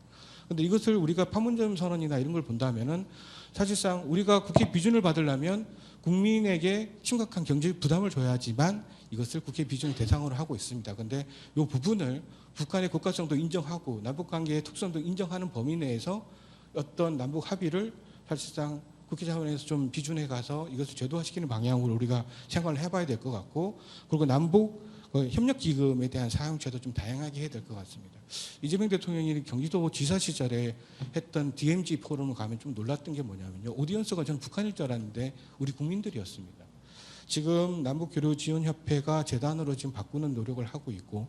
E: 그런데 이것을 우리가 판문점 선언이나 이런 걸 본다면은 사실상 우리가 국회 비준을 받으려면 국민에게 심각한 경제적 부담을 줘야지만 이것을 국회 비준의 대상으로 하고 있습니다. 그런데 이 부분을 북한의 국가성도 인정하고 남북관계의 특성도 인정하는 범위 내에서 어떤 남북 합의를 사실상 국회 차원에서 좀 비준해 가서 이것을 제도화시키는 방향으로 우리가 생각을 해봐야 될 것 같고, 그리고 남북 협력기금에 대한 사용처도 좀 다양하게 해야 될 것 같습니다. 이재명 대통령이 경기도 지사 시절에 했던 DMZ 포럼을 가면 좀 놀랐던 게 뭐냐면요. 오디언스가 저는 북한일 줄 알았는데 우리 국민들이었습니다. 지금 남북교류지원협회가 재단으로 지금 바꾸는 노력을 하고 있고,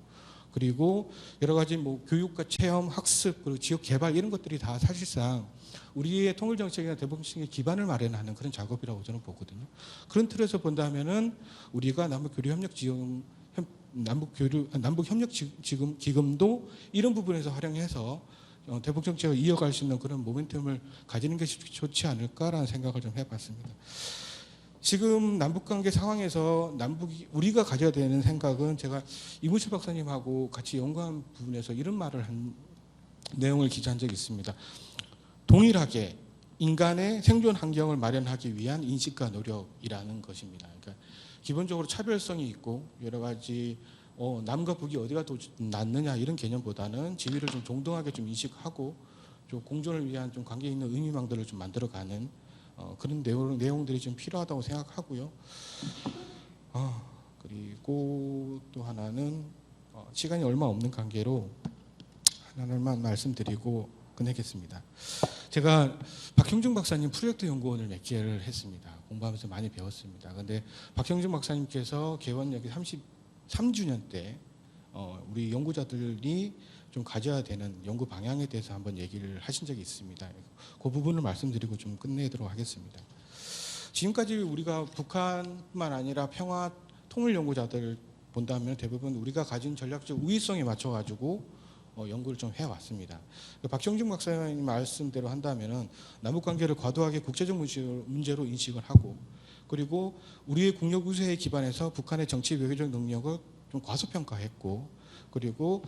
E: 그리고 여러 가지 뭐 교육과 체험, 학습, 그리고 지역 개발 이런 것들이 다 사실상 우리의 통일 정책이나 대북 정책의 기반을 마련하는 그런 작업이라고 저는 보거든요. 그런 틀에서 본다면은 우리가 남북협력기금도 이런 부분에서 활용해서 대북 정책을 이어갈 수 있는 그런 모멘텀을 가지는 것이 좋지 않을까라는 생각을 좀 해봤습니다. 지금 남북관계 상황에서 우리가 가져야 되는 생각은, 제가 이문철 박사님하고 같이 연구한 부분에서 이런 말을 한 내용을 기재한 적이 있습니다. 동일하게 인간의 생존 환경을 마련하기 위한 인식과 노력이라는 것입니다. 그러니까 기본적으로 차별성이 있고 여러 가지 남과 북이 어디가 더 낫느냐 이런 개념보다는 지위를 좀 동등하게 좀 인식하고 좀 공존을 위한 좀 관계 있는 의미망들을 좀 만들어가는 그런 내용들이 좀 필요하다고 생각하고요. 그리고 또 하나는 시간이 얼마 없는 관계로 하나만 말씀드리고 끝내겠습니다. 제가 박형준 박사님 프로젝트 연구원을 몇 개를 했습니다. 공부하면서 많이 배웠습니다. 그런데 박형준 박사님께서 개원여기 33주년 때 우리 연구자들이 좀 가져야 되는 연구 방향에 대해서 한번 얘기를 하신 적이 있습니다. 그 부분을 말씀드리고 좀 끝내도록 하겠습니다. 지금까지 우리가 북한뿐만 아니라 평화 통일 연구자들 본다면 대부분 우리가 가진 전략적 우위성에 맞춰가지고 연구를 좀 해왔습니다. 박형준 박사님 말씀대로 한다면은 남북 관계를 과도하게 국제적 문제로 인식을 하고, 그리고 우리의 국력 우세에 기반해서 북한의 정치 외교적 능력을 좀 과소평가했고, 그리고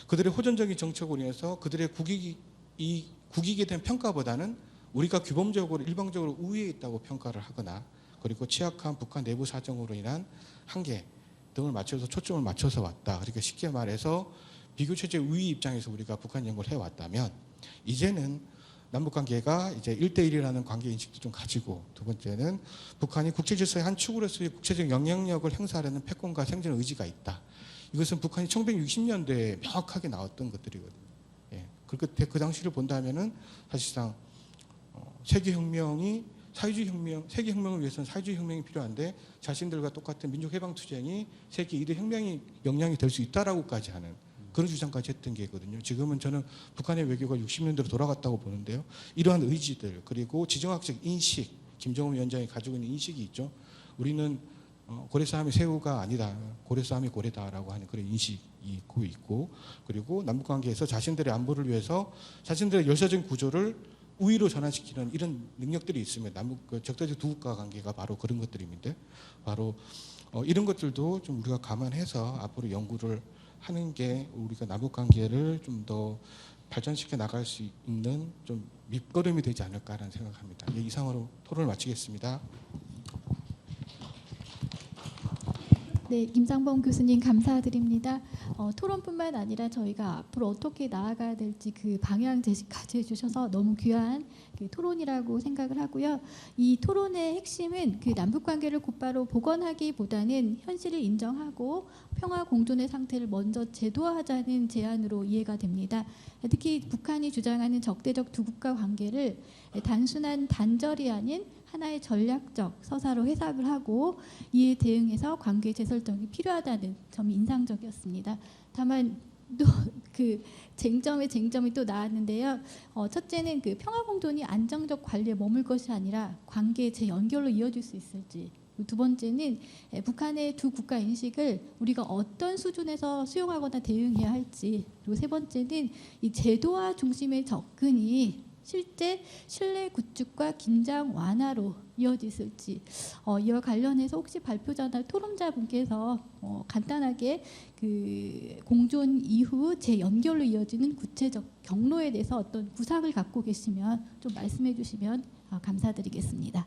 E: 그들의 호전적인 정책으로 인해서 그들의 국익에 대한 평가보다는 우리가 규범적으로 일방적으로 우위에 있다고 평가를 하거나, 그리고 취약한 북한 내부 사정으로 인한 한계 등을 맞춰서 초점을 맞춰서 왔다. 그러니까 쉽게 말해서 비교체제 우위 입장에서 우리가 북한 연구를 해왔다면, 이제는 남북관계가 이제 1대1이라는 관계 인식도 좀 가지고, 두 번째는 북한이 국제질서의 한 축으로서의 국제적 영향력을 행사하려는 패권과 생존 의지가 있다. 이것은 북한이 1960년대에 명확하게 나왔던 것들이거든요. 예. 그 당시를 본다면은 사실상 세계혁명을 위해서는 사회주의 혁명이 필요한데, 자신들과 똑같은 민족해방투쟁이 세계 2대 혁명이 역량이 될 수 있다라고까지 하는 그런 주장까지 했던 게 있거든요. 지금은 저는 북한의 외교가 60년대로 돌아갔다고 보는데요. 이러한 의지들, 그리고 지정학적 인식, 김정은 위원장이 가지고 있는 인식이 있죠. 우리는 고래싸움이 새우가 아니다, 고래싸움이 고래다라고 하는 그런 인식이 있고, 그리고 남북관계에서 자신들의 안보를 위해서 자신들의 열사적인 구조를 우위로 전환시키는 이런 능력들이 있으면 적대적 두 국가 관계가 바로 그런 것들입니다. 바로 이런 것들도 좀 우리가 감안해서 앞으로 연구를 하는 게 우리가 남북 관계를 좀 더 발전시켜 나갈 수 있는 좀 밑거름이 되지 않을까라는 생각합니다. 이상으로 토론을 마치겠습니다.
A: 네, 김상범 교수님 감사드립니다. 토론뿐만 아니라 저희가 앞으로 어떻게 나아가야 될지 그 방향 제시까지 해주셔서 너무 귀한 그 토론이라고 생각을 하고요. 이 토론의 핵심은 그 남북 관계를 곧바로 복원하기보다는 현실을 인정하고 평화 공존의 상태를 먼저 제도화하자는 제안으로 이해가 됩니다. 특히 북한이 주장하는 적대적 두 국가 관계를 단순한 단절이 아닌 하나의 전략적 서사로 해석을 하고 이에 대응해서 관계 재설정이 필요하다는 점이 인상적이었습니다. 다만 또 그 쟁점이 또 나왔는데요. 첫째는 그 평화 공존이 안정적 관리에 머물 것이 아니라 관계의 재연결로 이어질 수 있을지. 두 번째는 북한의 두 국가 인식을 우리가 어떤 수준에서 수용하거나 대응해야 할지. 그리고 세 번째는 이 제도화 중심의 접근이 실제 신뢰 구축과 긴장 완화로 이어졌을지, 이와 관련해서 혹시 발표자나 토론자분께서 간단하게 그 공존 이후 재연결로 이어지는 구체적 경로에 대해서 어떤 구상을 갖고 계시면 좀 말씀해 주시면 감사드리겠습니다.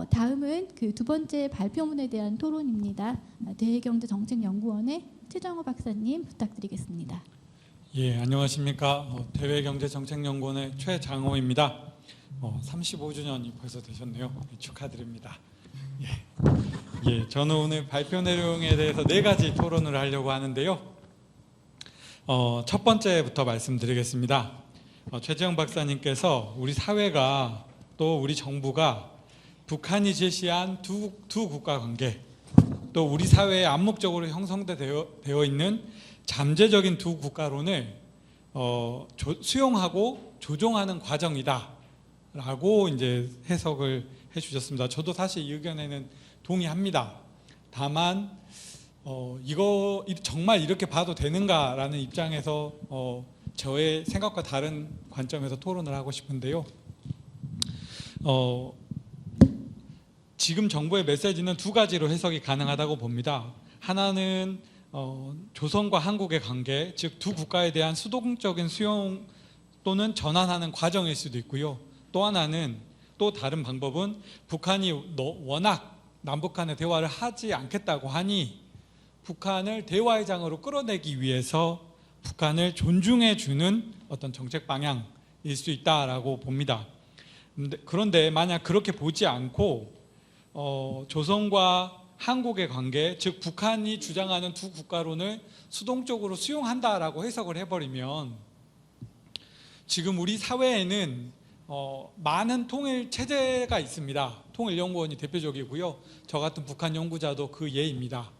A: 다음은 그 두 번째 발표문에 대한 토론입니다. 대외경제정책연구원의 최정호 박사님 부탁드리겠습니다.
F: 예, 안녕하십니까. 대외경제정책연구원의 최장호입니다. 35주년이 벌써 되셨네요. 축하드립니다. 예. 예, 저는 오늘 발표 내용에 대해서 4가지 토론을 하려고 하는데요. 첫 번째부터 말씀드리겠습니다. 최재형 박사님께서 우리 사회가 또 우리 정부가 북한이 제시한 두 국가 관계, 또 우리 사회에 암묵적으로 형성되어 있는 잠재적인 두 국가론을 수용하고 조종하는 과정이다라고 이제 해석을 해주셨습니다. 저도 사실 이 의견에는 동의합니다. 다만 이거 정말 이렇게 봐도 되는가라는 입장에서 저의 생각과 다른 관점에서 토론을 하고 싶은데요. 지금 정부의 메시지는 2가지로 해석이 가능하다고 봅니다. 하나는 조선과 한국의 관계, 즉 두 국가에 대한 수동적인 수용 또는 전환하는 과정일 수도 있고요. 또 하나는, 또 다른 방법은 북한이 워낙 남북 간의 대화를 하지 않겠다고 하니 북한을 대화의 장으로 끌어내기 위해서 북한을 존중해 주는 어떤 정책 방향일 수 있다라고 봅니다. 그런데 만약 그렇게 보지 않고 조선과 한국의 관계, 즉 북한이 주장하는 두 국가론을 수동적으로 수용한다라고 해석을 해버리면 지금 우리 사회에는 많은 통일 체제가 있습니다. 통일연구원이 대표적이고요. 저 같은 북한 연구자도 그 예입니다.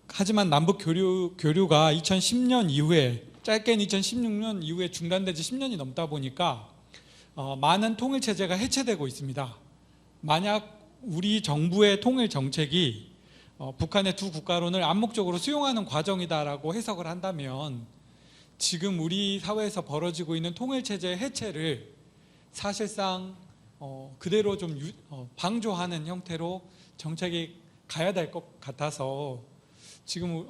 F: 하지만 남북 교류가 2010년 이후에, 짧게는 2016년 이후에 중단된 지 10년이 넘다 보니까 많은 통일 체제가 해체되고 있습니다. 만약 우리 정부의 통일 정책이 북한의 두 국가론을 암묵적으로 수용하는 과정이다라고 해석을 한다면 지금 우리 사회에서 벌어지고 있는 통일 체제의 해체를 사실상 그대로 좀 방조하는 형태로 정책이 가야 될 것 같아서 지금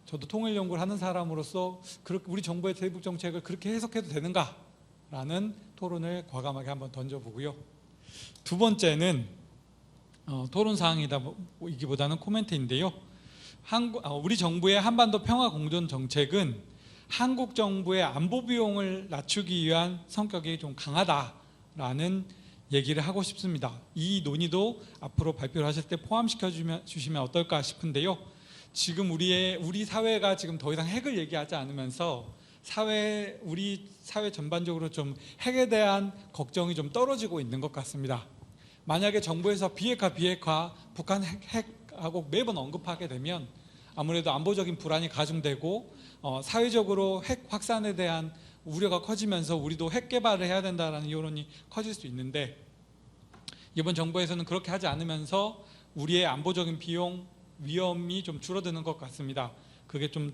F: 저도 통일 연구를 하는 사람으로서 우리 정부의 대북 정책을 그렇게 해석해도 되는가라는 토론을 과감하게 한번 던져보고요. 두 번째는 토론 사항이기보다는 코멘트인데요. 우리 정부의 한반도 평화 공존 정책은 한국 정부의 안보 비용을 낮추기 위한 성격이 좀 강하다라는 얘기를 하고 싶습니다. 이 논의도 앞으로 발표를 하실 때 포함시켜 주시면 어떨까 싶은데요. 지금 우리 사회가 지금 더 이상 핵을 얘기하지 않으면서 우리 사회 전반적으로 좀 핵에 대한 걱정이 좀 떨어지고 있는 것 같습니다. 만약에 정부에서 비핵화 북한 핵하고 매번 언급하게 되면 아무래도 안보적인 불안이 가중되고 사회적으로 핵 확산에 대한 우려가 커지면서 우리도 핵 개발을 해야 된다는 여론이 커질 수 있는데 이번 정부에서는 그렇게 하지 않으면서 우리의 안보적인 비용 위험이 좀 줄어드는 것 같습니다. 그게 좀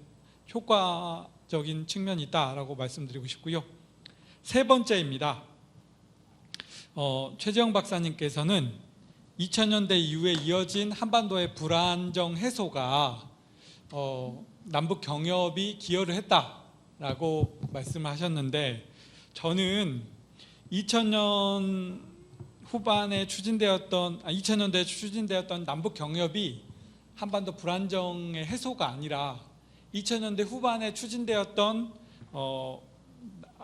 F: 효과적인 측면이 있다라고 말씀드리고 싶고요. 세 번째입니다. 최재형 박사님께서는 2000년대 이후에 이어진 한반도의 불안정 해소가 남북 경협이 기여를 했다라고 말씀하셨는데 저는 2000년대에 추진되었던 남북 경협이 한반도 불안정의 해소가 아니라 2000년대 후반에 추진되었던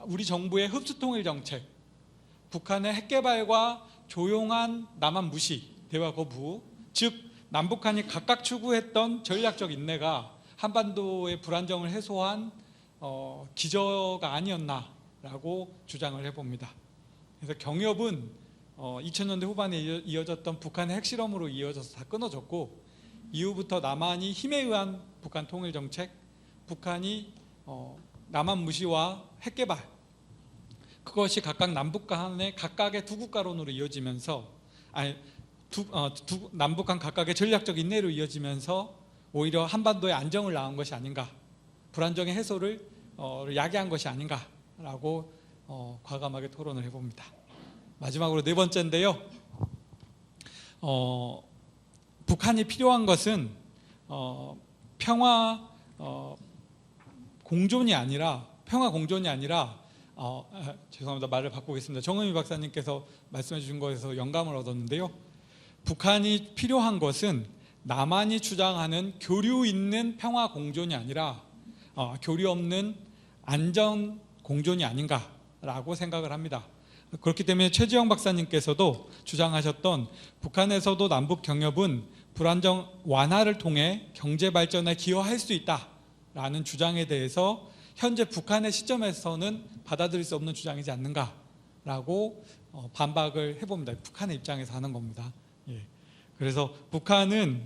F: 우리 정부의 흡수통일 정책, 북한의 핵개발과 조용한 남한 무시, 대화 거부, 즉 남북한이 각각 추구했던 전략적 인내가 한반도의 불안정을 해소한 기저가 아니었나라고 주장을 해봅니다. 그래서 경협은 2000년대 후반에 이어졌던 북한의 핵실험으로 이어져서 다 끊어졌고 이후부터 남한이 힘에 의한 북한 통일 정책, 북한이 남한 무시와 핵개발, 그것이 각각 남북 간의 각각의 두 국가론으로 이어지면서 남북 간 각각의 전략적 인내로 이어지면서 오히려 한반도의 안정을 낳은 것이 아닌가, 불안정의 해소를 야기한 것이 아닌가라고 과감하게 토론을 해봅니다. 마지막으로 네 번째인데요. 북한이 필요한 것은 평화 공존이 아니라 죄송합니다. 말을 바꾸겠습니다. 정은미 박사님께서 말씀해 주신 것에서 영감을 얻었는데요. 북한이 필요한 것은 남한이 주장하는 교류 있는 평화 공존이 아니라 교류 없는 안전 공존이 아닌가라고 생각을 합니다. 그렇기 때문에 최지영 박사님께서도 주장하셨던 북한에서도 남북 경협은 불안정 완화를 통해 경제 발전에 기여할 수 있다라는 주장에 대해서 현재 북한의 시점에서는 받아들일 수 없는 주장이지 않는가라고 반박을 해봅니다. 북한의 입장에서 하는 겁니다. 예. 그래서 북한은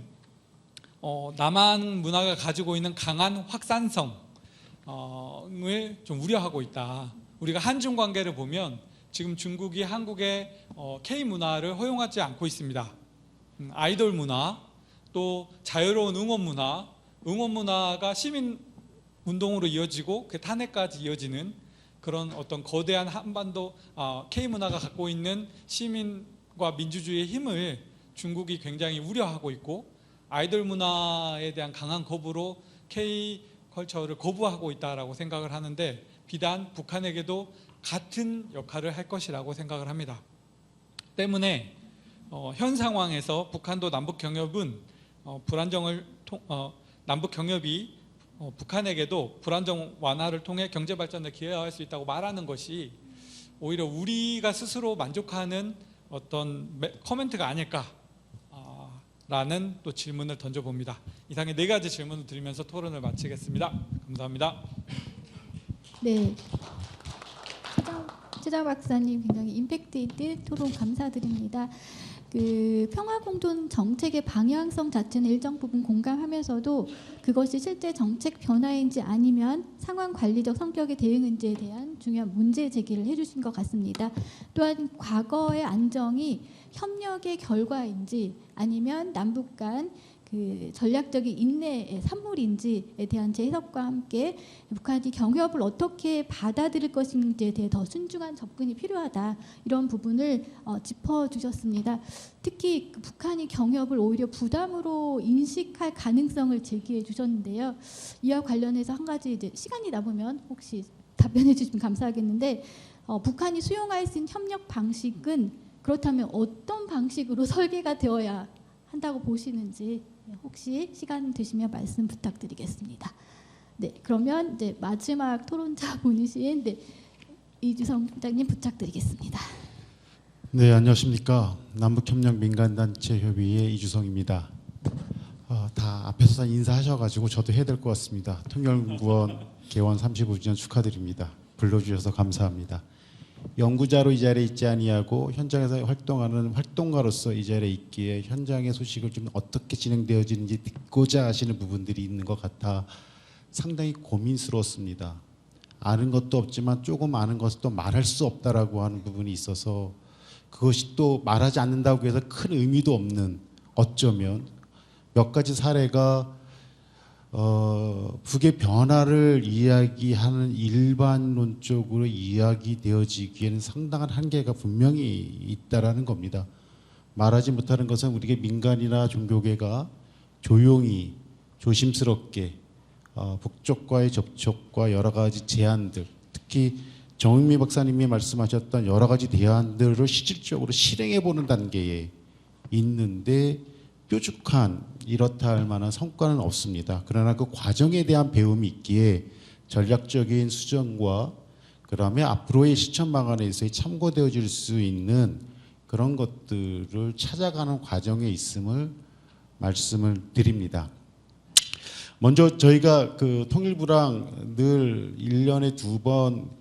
F: 남한 문화가 가지고 있는 강한 확산성을 좀 우려하고 있다. 우리가 한중 관계를 보면 지금 중국이 한국의 K 문화를 허용하지 않고 있습니다. 아이돌 문화, 또 자유로운 응원 문화가 시민 운동으로 이어지고 그 탄핵까지 이어지는 그런 어떤 거대한 한반도 K 문화가 갖고 있는 시민과 민주주의의 힘을 중국이 굉장히 우려하고 있고, 아이돌 문화에 대한 강한 거부로 K 컬처를 거부하고 있다라고 생각을 하는데, 비단 북한에게도 같은 역할을 할 것이라고 생각을 합니다. 때문에 현 상황에서 북한도 남북 경협은 남북 경협이 북한에게도 불안정 완화를 통해 경제 발전에 기여할 수 있다고 말하는 것이 오히려 우리가 스스로 만족하는 어떤 코멘트가 아닐까라는 또 질문을 던져봅니다. 이상의 4가지 질문을 드리면서 토론을 마치겠습니다. 감사합니다.
A: 네, 최장 박사님 굉장히 임팩트 있는 토론 감사드립니다. 그 평화공존 정책의 방향성 자체는 일정 부분 공감하면서도 그것이 실제 정책 변화인지 아니면 상황 관리적 성격의 대응인지에 대한 중요한 문제 제기를 해주신 것 같습니다. 또한 과거의 안정이 협력의 결과인지 아니면 남북 간 그 전략적인 인내의 산물인지에 대한 재해석과 함께 북한이 경협을 어떻게 받아들일 것인지에 대해 더 순중한 접근이 필요하다, 이런 부분을 짚어주셨습니다. 특히 북한이 경협을 오히려 부담으로 인식할 가능성을 제기해 주셨는데요. 이와 관련해서 한 가지 이제 시간이 남으면 혹시 답변해 주시면 감사하겠는데, 북한이 수용할 수 있는 협력 방식은 그렇다면 어떤 방식으로 설계가 되어야 한다고 보시는지 혹시 시간 되시면 말씀 부탁드리겠습니다. 네, 그러면 이제 마지막 토론자 분이신 이주성 부장님 부탁드리겠습니다.
G: 네, 안녕하십니까. 남북협력민간단체협의회 이주성입니다. 다 앞에서 인사하셔가지고 저도 해야 될 것 같습니다. 통일연구원 개원 35주년 축하드립니다. 불러주셔서 감사합니다. 연구자로 이 자리에 있지 아니하고 현장에서 활동하는 활동가로서 이 자리에 있기에 현장의 소식을 좀 어떻게 진행되어지는지 듣고자 하시는 부분들이 있는 것 같아 상당히 고민스러웠습니다. 아는 것도 없지만 조금 아는 것도 말할 수 없다라고 하는 부분이 있어서, 그것이 또 말하지 않는다고 해서 큰 의미도 없는, 어쩌면 몇 가지 사례가 북의 변화를 이야기하는 일반론적으로 이야기되어지기에는 상당한 한계가 분명히 있다라는 겁니다. 말하지 못하는 것은 우리가 민간이나 종교계가 조용히 조심스럽게 북쪽과의 접촉과 여러 가지 제안들, 특히 정의미 박사님이 말씀하셨던 여러 가지 대안들을 실질적으로 실행해 보는 단계에 있는데 뾰족한 이렇다 할 만한 성과는 없습니다. 그러나 그 과정에 대한 배움이 있기에 전략적인 수정과 그다음에 앞으로의 실천 방안에서 참고되어질 수 있는 그런 것들을 찾아가는 과정에 있음을 말씀을 드립니다. 먼저 저희가 그 통일부랑 늘 1년에 2번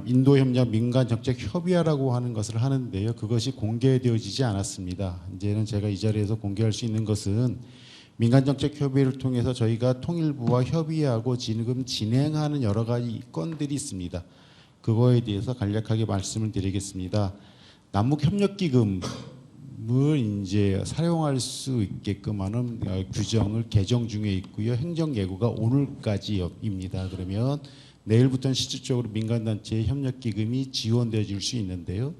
G: 인도협력 민간정책협의회라고 하는 것을 하는데요. 그것이 공개되어지지 않았습니다. 이제는 제가 이 자리에서 공개할 수 있는 것은 민간정책협의회를 통해서 저희가 통일부와 협의하고 지금 진행하는 여러 가지 건들이 있습니다. 그거에 대해서 간략하게 말씀을 드리겠습니다. 남북협력기금을 이제 사용할 수 있게끔 하는 규정을 개정 중에 있고요. 행정예고가 오늘까지입니다. 그러면 내일부터는 실질적으로 민간단체의 협력기금이 지원되어질 수 있는데요.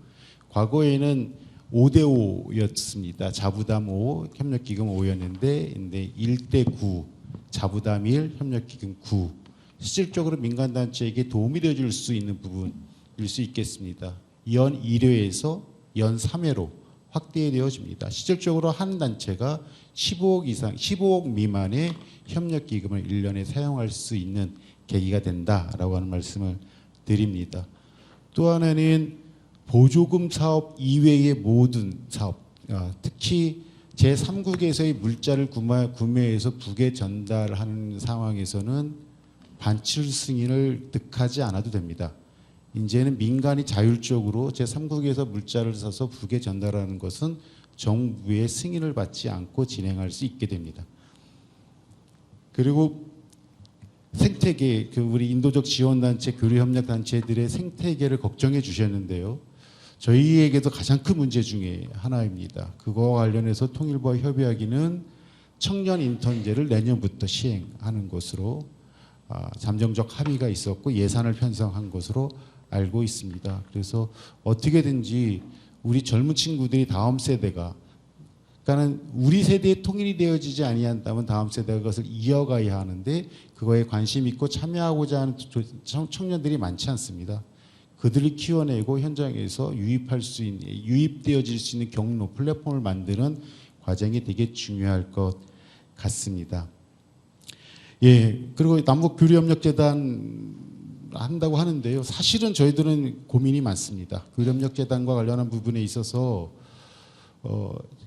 G: 과거에는 5대5였습니다. 자부담 5, 협력기금 5였는데 1대9, 자부담 1, 협력기금 9. 실질적으로 민간단체에게 도움이 되어줄 수 있는 부분일 수 있겠습니다. 연 1회에서 연 3회로 확대되어집니다. 실질적으로 한 단체가 15억 이상, 15억 미만의 협력기금을 1년에 사용할 수 있는 계기가 된다라고 하는 말씀을 드립니다. 또 하나는 보조금 사업 이외의 모든 사업, 특히 제3국에서의 물자를 구매해서 북에 전달하는 상황에서는 반출 승인을 득하지 않아도 됩니다. 이제는 민간이 자율적으로 제3국에서 물자를 사서 북에 전달하는 것은 정부의 승인을 받지 않고 진행할 수 있게 됩니다. 그리고 생태계, 우리 인도적 지원단체, 교류협력단체들의 생태계를 걱정해 주셨는데요. 저희에게도 가장 큰 문제 중에 하나입니다. 그거와 관련해서 통일부와 협의하기는 청년 인턴제를 내년부터 시행하는 것으로 잠정적 합의가 있었고 예산을 편성한 것으로 알고 있습니다. 그래서 어떻게든지 우리 젊은 친구들이 다음 세대가, 그러니까는 우리 세대에 통일이 되어지지 아니한다면 다음 세대가 그것을 이어가야 하는데 그거에 관심 있고 참여하고자 하는 청년들이 많지 않습니다. 그들을 키워내고 현장에서 유입되어질 수 있는 경로, 플랫폼을 만드는 과정이 되게 중요할 것 같습니다. 예, 그리고 남북교류협력재단 한다고 하는데요. 사실은 저희들은 고민이 많습니다. 교류협력재단과 관련한 부분에 있어서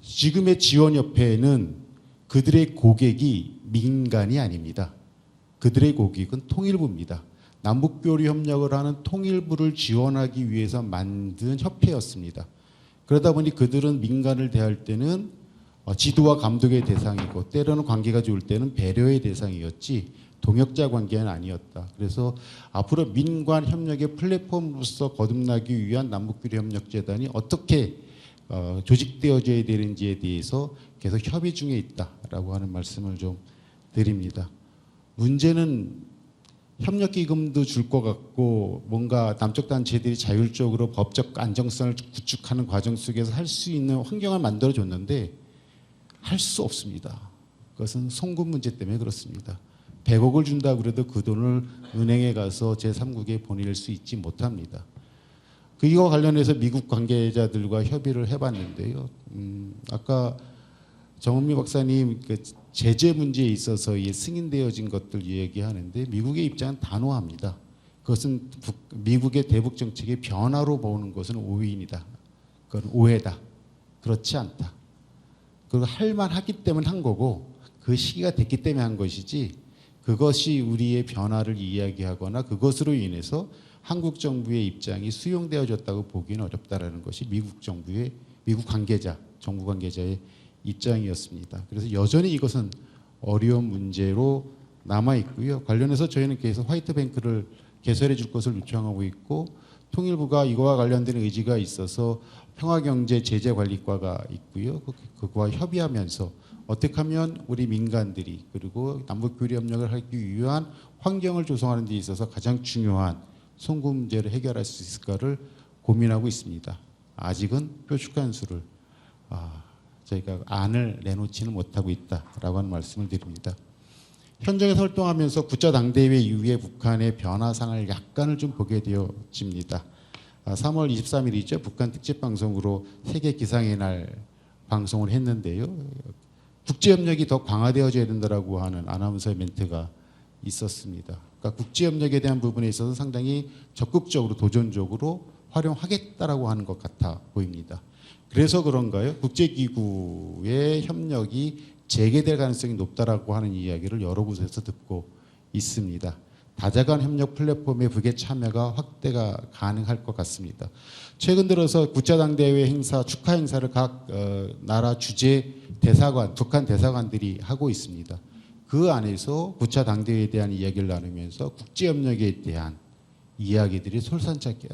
G: 지금의 지원협회는 그들의 고객이 민간이 아닙니다. 그들의 고객은 통일부입니다. 남북교류협력을 하는 통일부를 지원하기 위해서 만든 협회였습니다. 그러다 보니 그들은 민간을 대할 때는 지도와 감독의 대상이고 때로는 관계가 좋을 때는 배려의 대상이었지 동역자 관계는 아니었다. 그래서 앞으로 민관 협력의 플랫폼으로서 거듭나기 위한 남북교류협력재단이 어떻게 조직되어져야 되는지에 대해서 계속 협의 중에 있다라고 하는 말씀을 좀 드립니다. 문제는 협력기금도 줄 것 같고 뭔가 남쪽 단체들이 자율적으로 법적 안정성을 구축하는 과정 속에서 할 수 있는 환경을 만들어줬는데 할 수 없습니다. 그것은 송금 문제 때문에 그렇습니다. 100억을 준다고 그래도 그 돈을 은행에 가서 제3국에 보낼 수 있지 못합니다. 이와 관련해서 미국 관계자들과 협의를 해봤는데요. 아까 정은미 박사님 제재 문제에 있어서 승인되어진 것들 얘기하는데 미국의 입장은 단호합니다. 그것은 미국의 대북 정책의 변화로 보는 것은 오인이다. 그건 오해다. 그렇지 않다. 그리고 할 만하기 때문에 한 거고 그 시기가 됐기 때문에 한 것이지 그것이 우리의 변화를 이야기하거나 그것으로 인해서 한국 정부의 입장이 수용되어졌다고 보기는 어렵다라는 것이 미국 관계자, 정부 관계자의 입장이었습니다. 그래서 여전히 이것은 어려운 문제로 남아 있고요. 관련해서 저희는 계속 화이트뱅크를 개설해 줄 것을 요청하고 있고 통일부가 이거와 관련된 의지가 있어서 평화경제제재관리과가 있고요. 그거와 협의하면서 어떻게 하면 우리 민간들이 그리고 남북교류협력을 하기 위한 환경을 조성하는 데 있어서 가장 중요한 송금 문제를 해결할 수 있을까를 고민하고 있습니다. 아직은 뾰족한 수를 저희가 안을 내놓지는 못하고 있다라고 하는 말씀을 드립니다. 현장에서 활동하면서 구자 당대회 이후에 북한의 변화상을 약간을 좀 보게 되어집니다. 3월 23일이죠. 북한 특집 방송으로 세계 기상의 날 방송을 했는데요. 국제협력이 더 강화되어져야 된다라고 하는 아나운서의 멘트가 있었습니다. 그러니까 국제협력에 대한 부분에 있어서 상당히 적극적으로 도전적으로 활용하겠다라고 하는 것 같아 보입니다. 그래서 그런가요? 국제기구의 협력이 재개될 가능성이 높다라고 하는 이야기를 여러 곳에서 듣고 있습니다. 다자간 협력 플랫폼의 북의 참여가 확대가 가능할 것 같습니다. 최근 들어서 구자당대회 행사, 축하 행사를 각 나라 주재 대사관, 북한 대사관들이 하고 있습니다. 그 안에서 구자당대회에 대한 이야기를 나누면서 국제협력에 대한 이야기들이 솔선찾기,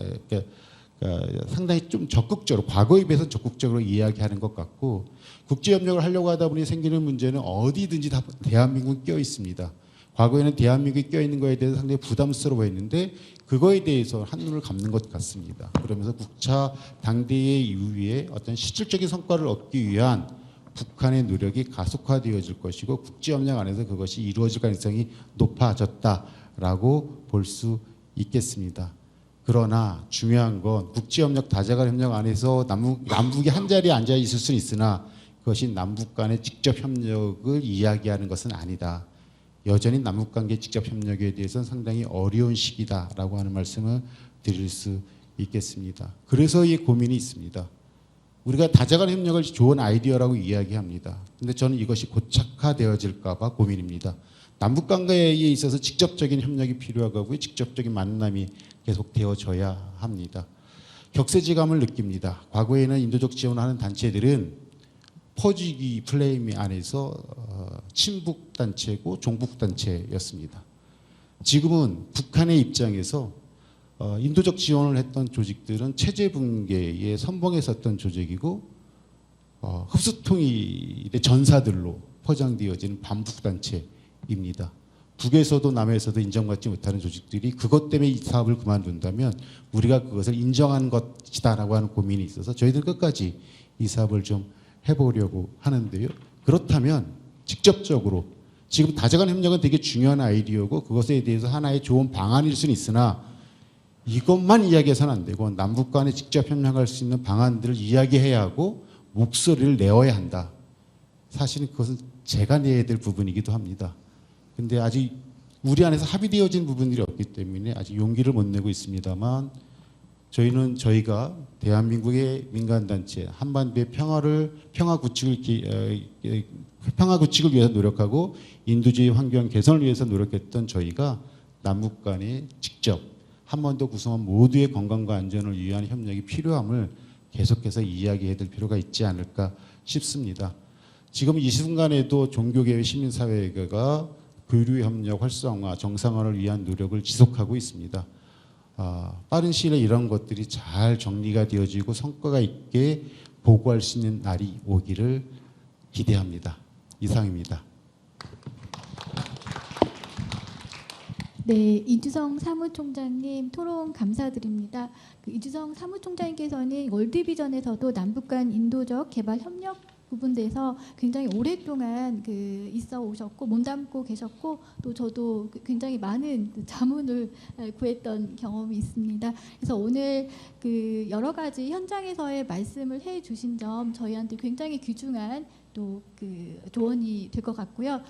G: 상당히 좀 적극적으로, 과거에 비해서 적극적으로 이야기하는 것 같고 국제협력을 하려고 하다 보니 생기는 문제는 어디든지 다 대한민국이 껴 있습니다. 과거에는 대한민국이 껴있는 거에 대해서 상당히 부담스러워했는데 그거에 대해서 한눈을 감는 것 같습니다. 그러면서 국차 당대회 이후에 어떤 실질적인 성과를 얻기 위한 북한의 노력이 가속화되어질 것이고 국제협력 안에서 그것이 이루어질 가능성이 높아졌다라고 볼 수 있겠습니다. 그러나 중요한 건 국제협력 다자간 협력 안에서 남북이 한자리에 앉아 있을 수는 있으나 그것이 남북 간의 직접 협력을 이야기하는 것은 아니다. 여전히 남북관계 직접 협력에 대해서는 상당히 어려운 시기다라고 하는 말씀을 드릴 수 있겠습니다. 그래서 이 고민이 있습니다. 우리가 다자간 협력을 좋은 아이디어라고 이야기합니다. 근데 저는 이것이 고착화되어질까 봐 고민입니다. 남북 관계에 있어서 직접적인 협력이 필요하고 직접적인 만남이 계속 되어져야 합니다. 격세지감을 느낍니다. 과거에는 인도적 지원을 하는 단체들은 퍼주기 플레임 안에서 친북 단체고 종북 단체였습니다. 지금은 북한의 입장에서 인도적 지원을 했던 조직들은 체제 붕괴에 선봉에 섰던 조직이고 흡수통일의 전사들로 포장되어지는 반북 단체입니다. 북에서도 남에서도 인정받지 못하는 조직들이 그것 때문에 이 사업을 그만둔다면 우리가 그것을 인정한 것이다라고 하는 고민이 있어서 저희들 끝까지 이 사업을 좀 해보려고 하는데요. 그렇다면 직접적으로 지금 다자간 협력은 되게 중요한 아이디어고 그것에 대해서 하나의 좋은 방안일 수는 있으나 이것만 이야기해서는 안 되고 남북 간에 직접 협력할 수 있는 방안들을 이야기해야 하고 목소리를 내어야 한다. 사실은 그것은 제가 내야 될 부분이기도 합니다. 근데 아직 우리 안에서 합의되어진 부분들이 없기 때문에 아직 용기를 못 내고 있습니다만 저희가 대한민국의 민간단체 한반도의 평화 구축을 위해서 노력하고 인도주의 환경 개선을 위해서 노력했던 저희가 남북 간에 직접 한반도 구성원 모두의 건강과 안전을 위한 협력이 필요함을 계속해서 이야기해야 될 필요가 있지 않을까 싶습니다. 지금 이 순간에도 종교계회 시민사회가 교류협력 활성화, 정상화를 위한 노력을 지속하고 있습니다. 빠른 시일 내에 이런 것들이 잘 정리가 되어지고 성과가 있게 보고할 수 있는 날이 오기를 기대합니다. 이상입니다.
A: 네, 이주성 사무총장님 토론 감사드립니다. 이주성 사무총장님께서는 월드비전에서도 남북 간 인도적 개발 협력 부분에서 굉장히 오랫동안 있어 오셨고 몸담고 계셨고 또 저도 굉장히 많은 자문을 구했던 경험이 있습니다. 그래서 오늘 여러 가지 현장에서의 말씀을 해주신 점 저희한테 굉장히 귀중한 또 조언이 될 것 같고요.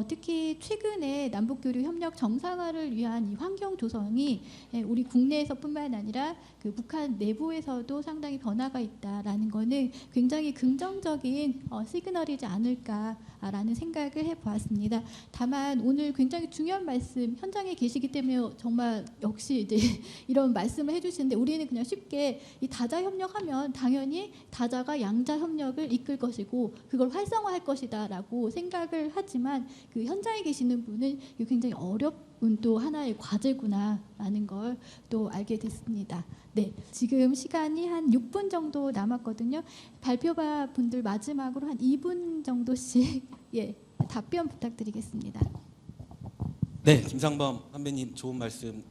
A: 특히 최근에 남북교류 협력 정상화를 위한 이 환경 조성이 우리 국내에서뿐만 아니라 북한 내부에서도 상당히 변화가 있다라는 거는 굉장히 긍정적인 시그널이지 않을까라는 생각을 해보았습니다. 다만 오늘 굉장히 중요한 말씀 현장에 계시기 때문에 정말 역시 이제 이런 말씀을 해주시는데 우리는 그냥 쉽게 이 다자 협력하면 당연히 다자가 양자 협력을 이끌 것이고 그걸 활성화할 것이다라고 생각을 하지만 현장에 계시는 분은 이게 굉장히 어렵은 또 하나의 과제구나라는 걸 또 알게 됐습니다. 네, 지금 시간이 한 6분 정도 남았거든요. 발표자 분들 마지막으로 한 2분 정도씩 답변 부탁드리겠습니다.
B: 네, 김상범 선배님 좋은 말씀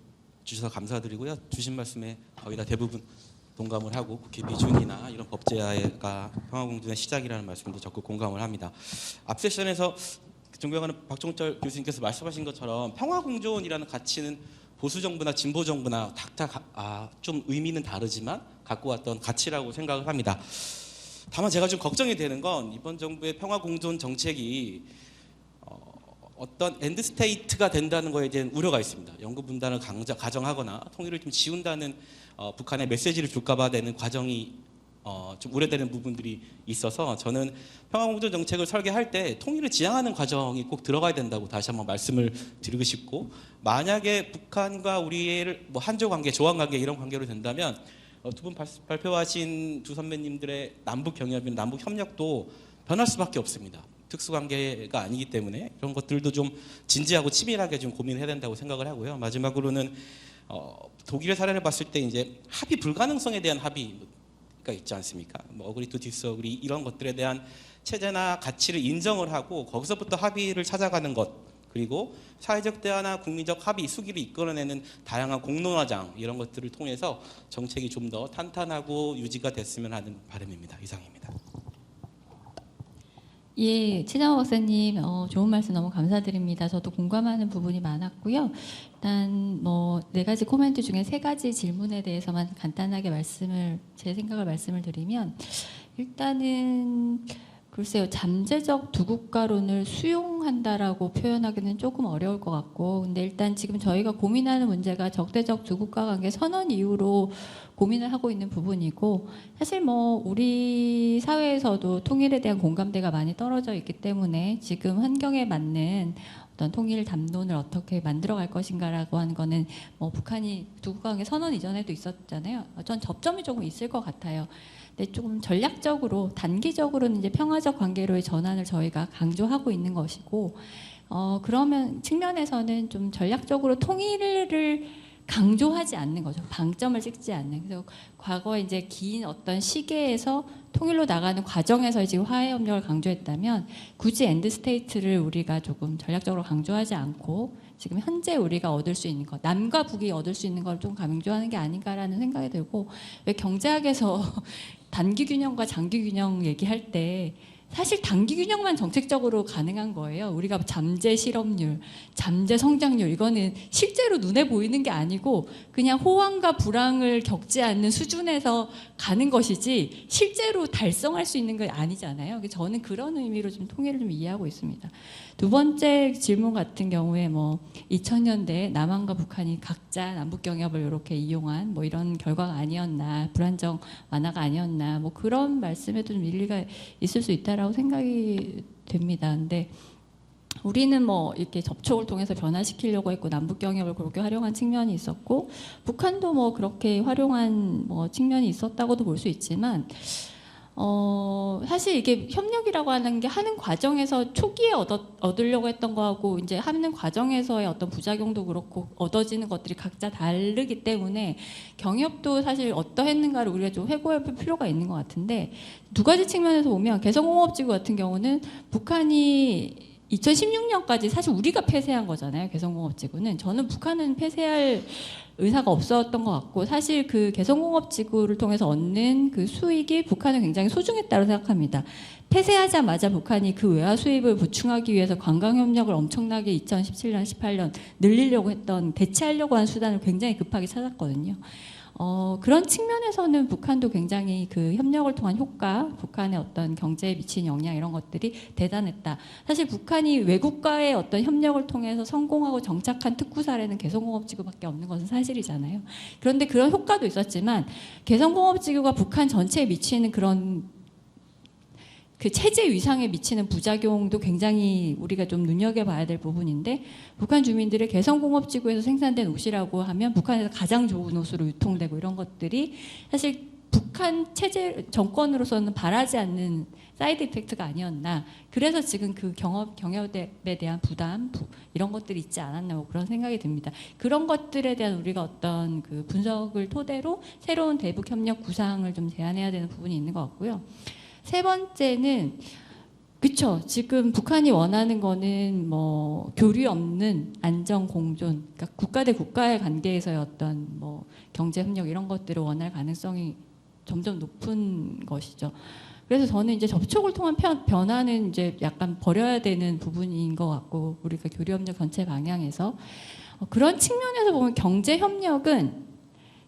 B: 주셔서 감사드리고요. 주신 말씀에 거의 다 대부분 동감을 하고 국회 비준이나 이런 법제화가 평화공존의 시작이라는 말씀도 적극 공감을 합니다. 앞 세션에서 존경하는 박종철 교수님께서 말씀하신 것처럼 평화공존이라는 가치는 보수 정부나 진보 정부나 각자 좀 의미는 다르지만 갖고 왔던 가치라고 생각을 합니다. 다만 제가 좀 걱정이 되는 건 이번 정부의 평화공존 정책이 어떤 엔드 스테이트가 된다는 것에 대한 우려가 있습니다. 영구 분단을 가정하거나 통일을 좀 지운다는 북한의 메시지를 줄까봐 되는 과정이 좀 우려되는 부분들이 있어서 저는 평화공존 정책을 설계할 때 통일을 지향하는 과정이 꼭 들어가야 된다고 다시 한번 말씀을 드리고 싶고 만약에 북한과 우리의 한조 관계, 조한 관계 이런 관계로 된다면 두 분 발표하신 두 선배님들의 남북 경협이나 남북 협력도 변할 수밖에 없습니다. 특수관계가 아니기 때문에 이런 것들도 좀 진지하고 치밀하게 좀 고민해야 된다고 생각을 하고요. 마지막으로는 독일의 사례를 봤을 때 이제 합의 불가능성에 대한 합의가 있지 않습니까? 어그리 투 디스어그리 이런 것들에 대한 체제나 가치를 인정을 하고 거기서부터 합의를 찾아가는 것 그리고 사회적 대화나 국민적 합의 수기를 이끌어내는 다양한 공론화장 이런 것들을 통해서 정책이 좀 더 탄탄하고 유지가 됐으면 하는 바람입니다. 이상입니다.
C: 예, 최장호 박사님 좋은 말씀 너무 감사드립니다. 저도 공감하는 부분이 많았고요. 일단 네 가지 코멘트 중에 세 가지 질문에 대해서만 간단하게 제 생각을 말씀을 드리면 일단은 글쎄요, 잠재적 두 국가론을 수용한다라고 표현하기는 조금 어려울 것 같고, 근데 일단 지금 저희가 고민하는 문제가 적대적 두 국가 관계 선언 이후로 고민을 하고 있는 부분이고, 사실 뭐 우리 사회에서도 통일에 대한 공감대가 많이 떨어져 있기 때문에 지금 환경에 맞는 어떤 통일 담론을 어떻게 만들어갈 것인가라고 하는 거는 뭐 북한이 두 국가 관계 선언 이전에도 있었잖아요. 전 접점이 조금 있을 것 같아요. 근데 조금 전략적으로 단기적으로는 이제 평화적 관계로의 전환을 저희가 강조하고 있는 것이고, 그러면 측면에서는 좀 전략적으로 통일을 강조하지 않는 거죠. 방점을 찍지 않는. 그래서 과거에 이제 긴 어떤 시계에서 통일로 나가는 과정에서 지금 화해 협력을 강조했다면 굳이 엔드 스테이트를 우리가 조금 전략적으로 강조하지 않고 지금 현재 우리가 얻을 수 있는 것, 남과 북이 얻을 수 있는 걸 좀 강조하는 게 아닌가라는 생각이 들고, 왜 경제학에서 단기 균형과 장기 균형 얘기할 때 사실 단기 균형만 정책적으로 가능한 거예요. 우리가 잠재 실업률, 잠재 성장률, 이거는 실제로 눈에 보이는 게 아니고 그냥 호황과 불황을 겪지 않는 수준에서 가는 것이지 실제로 달성할 수 있는 게 아니잖아요. 저는 그런 의미로 좀 통일을 좀 이해하고 있습니다. 두 번째 질문 같은 경우에 뭐 2000년대 남한과 북한이 각자 남북 경협을 이렇게 이용한 뭐 이런 결과가 아니었나, 불안정 완화가 아니었나, 뭐 그런 말씀에도 좀 일리가 있을 수 있다라고 생각이 됩니다. 근데 우리는 뭐 이렇게 접촉을 통해서 변화시키려고 했고 남북 경협을 그렇게 활용한 측면이 있었고, 북한도 뭐 그렇게 활용한 뭐 측면이 있었다고도 볼 수 있지만, 사실 이게 협력이라고 하는 게 하는 과정에서 초기에 얻으려고 했던 거하고 이제 하는 과정에서의 어떤 부작용도 그렇고 얻어지는 것들이 각자 다르기 때문에 경협도 사실 어떠했는가를 우리가 좀 회고해 볼 필요가 있는 것 같은데, 두 가지 측면에서 보면 개성공업지구 같은 경우는 북한이 2016년까지 사실 우리가 폐쇄한 거잖아요. 개성공업지구는. 저는 북한은 폐쇄할 의사가 없었던 것 같고, 사실 그 개성공업지구를 통해서 얻는 그 수익이 북한은 굉장히 소중했다고 생각합니다. 폐쇄하자마자 북한이 그 외화 수입을 보충하기 위해서 관광협력을 엄청나게 2017년, 18년 늘리려고 했던, 대체하려고 한 수단을 굉장히 급하게 찾았거든요. 그런 측면에서는 북한도 굉장히 그 협력을 통한 효과, 북한의 어떤 경제에 미친 영향 이런 것들이 대단했다. 사실 북한이 외국과의 어떤 협력을 통해서 성공하고 정착한 특구 사례는 개성공업지구밖에 없는 것은 사실이잖아요. 그런데 그런 효과도 있었지만 개성공업지구가 북한 전체에 미치는 그런 그 체제 위상에 미치는 부작용도 굉장히 우리가 좀 눈여겨봐야 될 부분인데, 북한 주민들의 개성공업지구에서 생산된 옷이라고 하면 북한에서 가장 좋은 옷으로 유통되고 이런 것들이 사실 북한 체제 정권으로서는 바라지 않는 사이드 이펙트가 아니었나. 그래서 지금 그 경협에 대한 부담 이런 것들이 있지 않았나, 뭐 그런 생각이 듭니다. 그런 것들에 대한 우리가 어떤 그 분석을 토대로 새로운 대북 협력 구상을 좀 제안해야 되는 부분이 있는 것 같고요. 세 번째는, 그쵸, 지금 북한이 원하는 거는 뭐 교류 없는 안정 공존, 그러니까 국가 대 국가의 관계에서의 어떤 뭐 경제 협력 이런 것들을 원할 가능성이 점점 높은 것이죠. 그래서 저는 이제 접촉을 통한 변화는 이제 약간 버려야 되는 부분인 것 같고, 우리가 교류 협력 전체 방향에서 그런 측면에서 보면 경제 협력은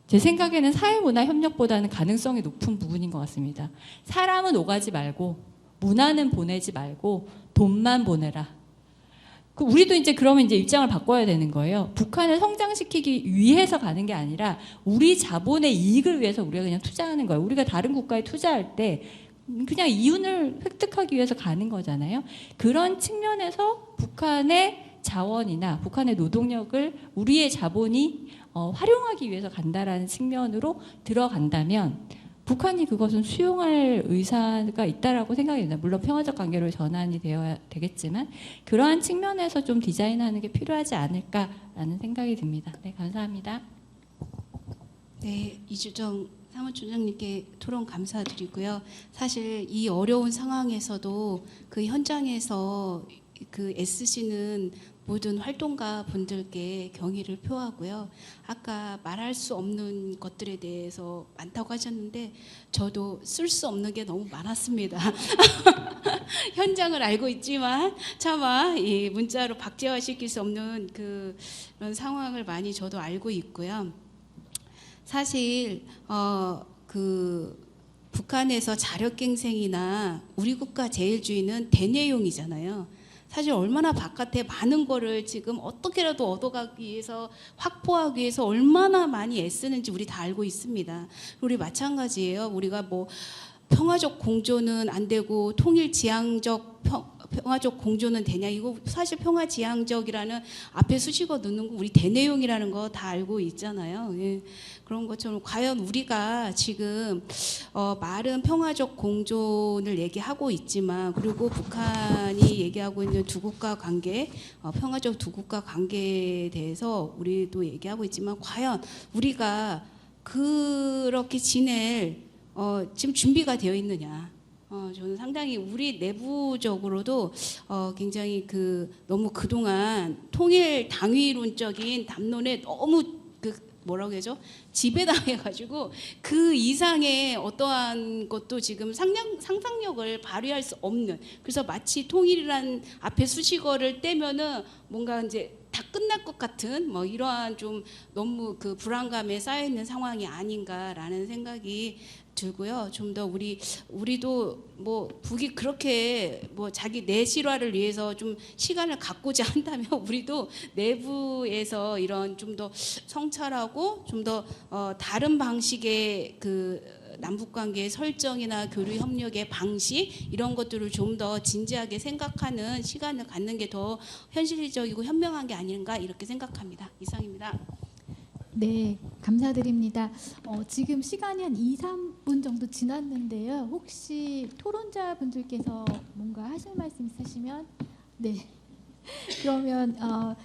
C: 제 생각에는 사회문화 협력보다는 가능성이 높은 부분인 것 같습니다. 사람은 오가지 말고, 문화는 보내지 말고 돈만 보내라. 우리도 이제 그러면 이제 입장을 바꿔야 되는 거예요. 북한을 성장시키기 위해서 가는 게 아니라 우리 자본의 이익을 위해서 우리가 그냥 투자하는 거예요. 우리가 다른 국가에 투자할 때 그냥 이윤을 획득하기 위해서 가는 거잖아요. 그런 측면에서 북한의 자원이나 북한의 노동력을 우리의 자본이 활용하기 위해서 간다라는 측면으로 들어간다면 북한이 그것은 수용할 의사가 있다라고 생각이 듭니다. 물론 평화적 관계로 전환이 되어야 되겠지만 그러한 측면에서 좀 디자인하는 게 필요하지 않을까라는 생각이 듭니다. 네, 감사합니다.
D: 네, 이주정 사무총장님께 토론 감사드리고요. 사실 이 어려운 상황에서도 그 현장에서 그 SC는 모든 활동가 분들께 경의를 표하고요. 아까 말할 수 없는 것들에 대해서 많다고 하셨는데 저도 쓸 수 없는 게 너무 많았습니다. 현장을 알고 있지만 차마 이 문자로 박제화시킬 수 없는 그런 상황을 많이 저도 알고 있고요. 사실 북한에서 자력갱생이나 우리 국가 제일주의는 대내용이잖아요. 사실 얼마나 바깥에 많은 거를 지금 어떻게라도 얻어가기 위해서 확보하기 위해서 얼마나 많이 애쓰는지 우리 다 알고 있습니다. 우리 마찬가지예요. 우리가 뭐 평화적 공존은 안 되고 통일지향적 평화적 공존은 되냐, 이거 사실 평화지향적이라는 앞에 수식어 넣는 거 우리 대내용이라는 거 다 알고 있잖아요. 예. 그런 것처럼 과연 우리가 지금 말은 평화적 공존을 얘기하고 있지만, 그리고 북한이 얘기하고 있는 두 국가 관계, 평화적 두 국가 관계에 대해서 우리도 얘기하고 있지만, 과연 우리가 그렇게 지낼 지금 준비가 되어 있느냐. 저는 상당히 우리 내부적으로도 굉장히 너무 그동안 통일 당위론적인 담론에 너무 뭐라고 해야죠? 지배당해가지고 그 이상의 어떠한 것도 지금 상상력을 발휘할 수 없는, 그래서 마치 통일이란 앞에 수식어를 떼면은 뭔가 이제 다 끝날 것 같은 뭐 이러한 좀 너무 불안감에 쌓여 있는 상황이 아닌가라는 생각이 들고요. 좀 더 우리도 뭐 북이 그렇게 뭐 자기 내실화를 위해서 좀 시간을 갖고자 한다면 우리도 내부에서 이런 좀 더 성찰하고 좀 더 다른 방식의 남북 관계의 설정이나 교류 협력의 방식, 이런 것들을 좀 더 진지하게 생각하는 시간을 갖는 게 더 현실적이고 현명한 게 아닌가, 이렇게 생각합니다. 이상입니다.
A: 네, 감사드립니다. 지금 시간이 한 2, 3분 정도 지났는데요. 혹시 토론자분들께서 뭔가 하실 말씀 있으시면, 네. 그러면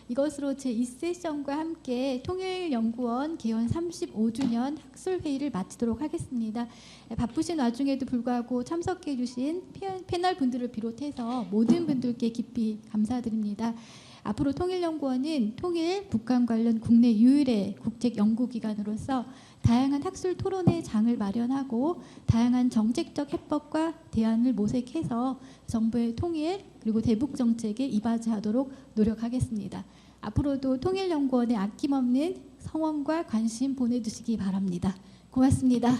A: 이것으로 제2세션과 함께 통일연구원 개원 35주년 학술회의를 마치도록 하겠습니다. 바쁘신 와중에도 불구하고 참석해 주신 패널 분들을 비롯해서 모든 분들께 깊이 감사드립니다. 앞으로 통일연구원은 통일, 북한 관련 국내 유일의 국책연구기관으로서 다양한 학술 토론의 장을 마련하고 다양한 정책적 해법과 대안을 모색해서 정부의 통일 그리고 대북 정책에 이바지하도록 노력하겠습니다. 앞으로도 통일연구원에 아낌없는 성원과 관심 보내주시기 바랍니다. 고맙습니다.